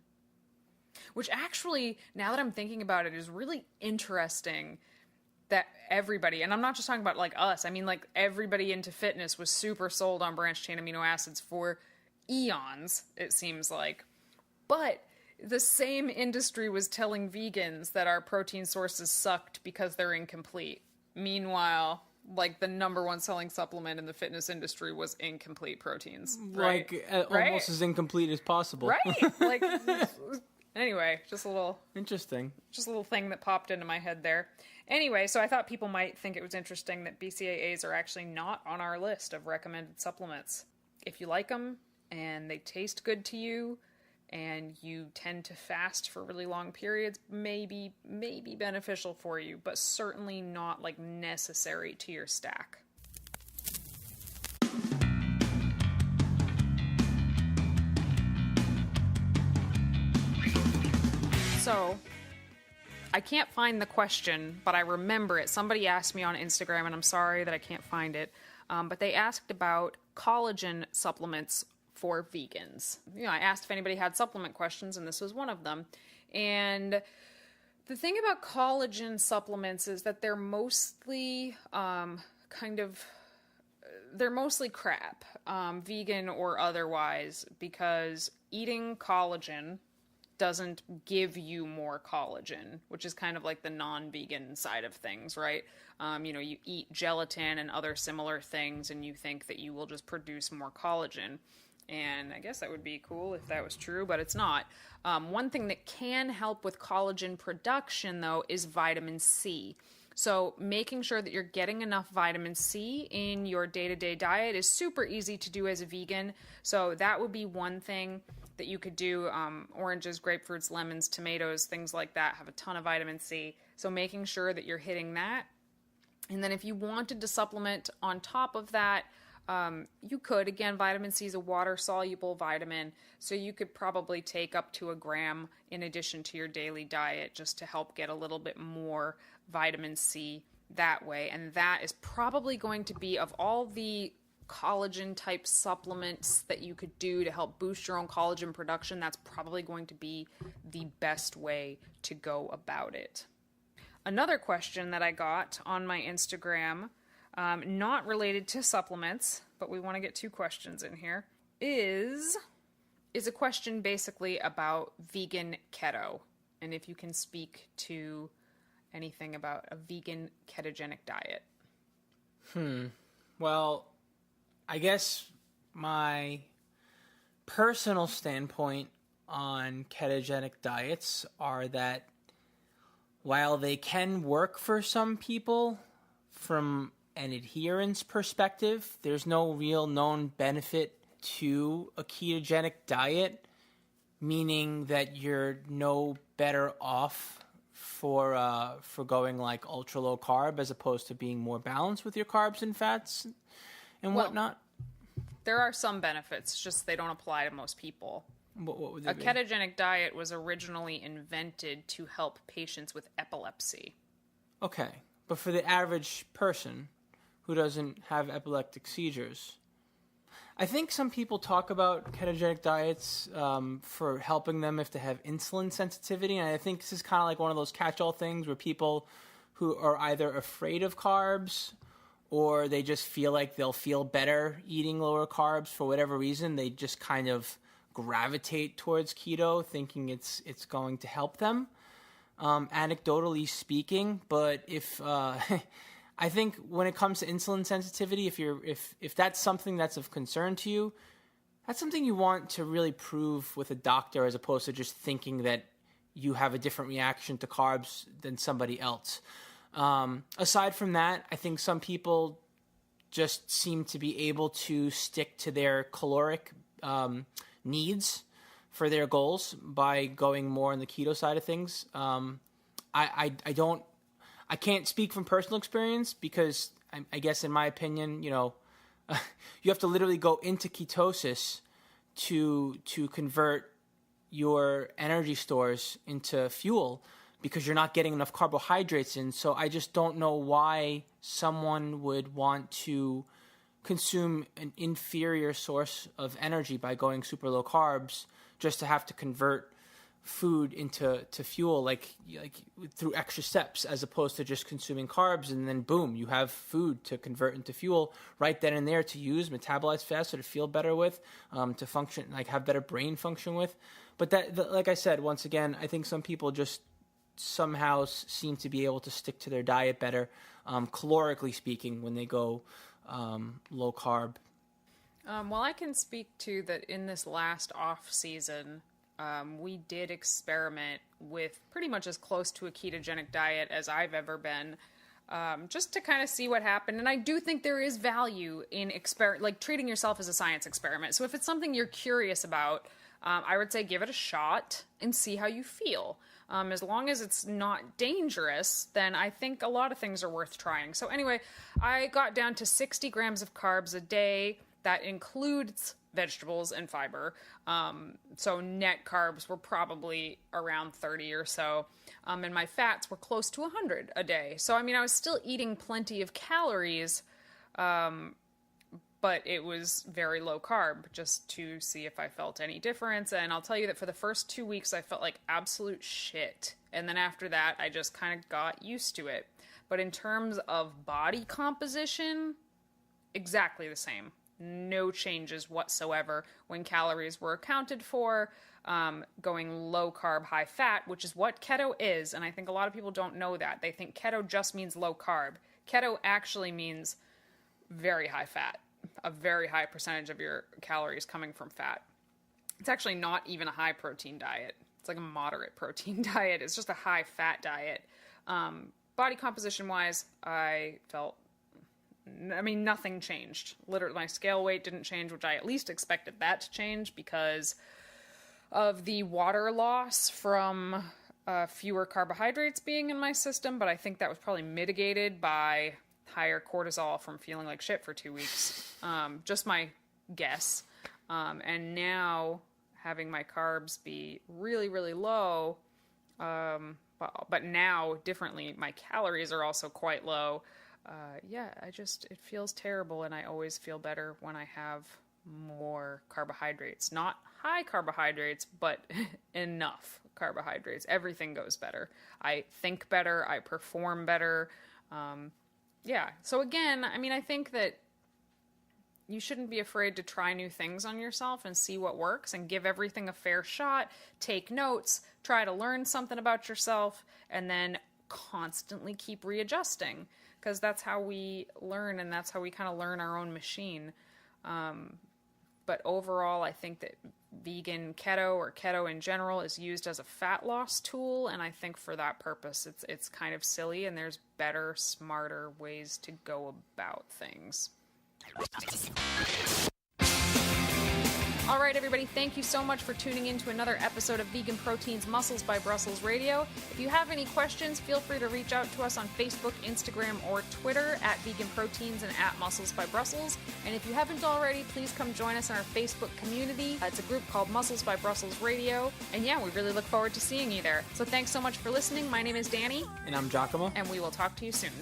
Which actually, now that I'm thinking about it, is really interesting that everybody, and I'm not just talking about like us, I mean like everybody into fitness was super sold on branched chain amino acids for eons, it seems like. But the same industry was telling vegans that our protein sources sucked because they're incomplete. Meanwhile, like the number one selling supplement in the fitness industry was incomplete proteins. Right? Like almost as incomplete as possible. Right? Like, anyway, just a little... Interesting. Just a little thing that popped into my head there. Anyway, so I thought people might think it was interesting that BCAAs are actually not on our list of recommended supplements. If you like them and they taste good to you and you tend to fast for really long periods, maybe beneficial for you, but certainly not like necessary to your stack. So, I can't find the question, but I remember it. Somebody asked me on Instagram, and I'm sorry that I can't find it. But they asked about collagen supplements for vegans. I asked if anybody had supplement questions, and this was one of them. And the thing about collagen supplements is that they're mostly they're mostly crap, vegan or otherwise, because eating collagen doesn't give you more collagen, which is kind of like the non-vegan side of things, right? You eat gelatin and other similar things and you think that you will just produce more collagen. And I guess that would be cool if that was true, but it's not. One thing that can help with collagen production, though, is vitamin C. So making sure that you're getting enough vitamin C in your day-to-day diet is super easy to do as a vegan. So that would be one thing that you could do. Oranges, grapefruits, lemons, tomatoes, things like that have a ton of vitamin C. So making sure that you're hitting that. And then if you wanted to supplement on top of that, you could. Again, vitamin C is a water-soluble vitamin, so you could probably take up to 1 gram in addition to your daily diet just to help get a little bit more vitamin C that way. And that is probably going to be, of all the collagen-type supplements that you could do to help boost your own collagen production, that's probably going to be the best way to go about it. Another question that I got on my Instagram, not related to supplements, but we want to get 2 questions in here, is a question basically about vegan keto, and if you can speak to anything about a vegan ketogenic diet. Well, I guess my personal standpoint on ketogenic diets are that while they can work for some people from an adherence perspective, there's no real known benefit to a ketogenic diet, meaning that you're no better off for going like ultra low carb as opposed to being more balanced with your carbs and fats and whatnot. There are some benefits, just they don't apply to most people. What would they be? Ketogenic diet was originally invented to help patients with epilepsy. Okay, but for the average person who doesn't have epileptic seizures, I think some people talk about ketogenic diets for helping them if they have insulin sensitivity, and I think this is kind of like one of those catch-all things where people who are either afraid of carbs or they just feel like they'll feel better eating lower carbs for whatever reason, they just kind of gravitate towards keto thinking it's going to help them, anecdotally speaking. But if I think when it comes to insulin sensitivity, if that's something that's of concern to you, that's something you want to really prove with a doctor as opposed to just thinking that you have a different reaction to carbs than somebody else. Aside from that, I think some people just seem to be able to stick to their caloric needs for their goals by going more on the keto side of things. I can't speak from personal experience because I guess in my opinion, you have to literally go into ketosis to convert your energy stores into fuel because you're not getting enough carbohydrates in. So I just don't know why someone would want to consume an inferior source of energy by going super low carbs just to have to convert food into fuel like through extra steps as opposed to just consuming carbs and then boom, you have food to convert into fuel right then and there to use, metabolize faster, to feel better with, to function, like have better brain function with. But like I said, once again, I think some people just somehow seem to be able to stick to their diet better, calorically speaking, when they go low carb. Well, I can speak to that in this last off season. We did experiment with pretty much as close to a ketogenic diet as I've ever been, just to kind of see what happened. And I do think there is value in treating yourself as a science experiment. So if it's something you're curious about, I would say give it a shot and see how you feel. As long as it's not dangerous, then I think a lot of things are worth trying. So anyway, I got down to 60 grams of carbs a day. That includes vegetables and fiber. So net carbs were probably around 30 or so. And my fats were close to 100 a day. So, I mean, I was still eating plenty of calories, but it was very low carb, just to see if I felt any difference. And I'll tell you that for the first 2 weeks, I felt like absolute shit. And then after that, I just kind of got used to it. But in terms of body composition, exactly the same. No changes whatsoever when calories were accounted for, going low carb, high fat, which is what keto is. And I think a lot of people don't know that. They think keto just means low carb. Keto actually means very high fat, a very high percentage of your calories coming from fat. It's actually not even a high protein diet. It's like a moderate protein diet. It's just a high fat diet. Body composition wise, nothing changed. Literally, my scale weight didn't change, which I at least expected that to change because of the water loss from fewer carbohydrates being in my system. But I think that was probably mitigated by higher cortisol from feeling like shit for 2 weeks. Just my guess. And now having my carbs be really, really low, but now differently, my calories are also quite low. It feels terrible, and I always feel better when I have more carbohydrates. Not high carbohydrates, but enough carbohydrates. Everything goes better. I think better. I perform better. So again, I mean, I think that you shouldn't be afraid to try new things on yourself and see what works and give everything a fair shot. Take notes, try to learn something about yourself, and then constantly keep readjusting, because that's how we learn, and that's how we kind of learn our own machine. But overall, I think that vegan keto, or keto in general, is used as a fat loss tool, and I think for that purpose it's kind of silly, and there's better, smarter ways to go about things. All right, everybody, thank you so much for tuning in to another episode of Vegan Proteins Muscles by Brussels Radio. If you have any questions, feel free to reach out to us on Facebook, Instagram, or Twitter at Vegan Proteins and at Muscles by Brussels. And if you haven't already, please come join us in our Facebook community. It's a group called Muscles by Brussels Radio. And yeah, we really look forward to seeing you there. So thanks so much for listening. My name is Danny. And I'm Giacomo. And we will talk to you soon.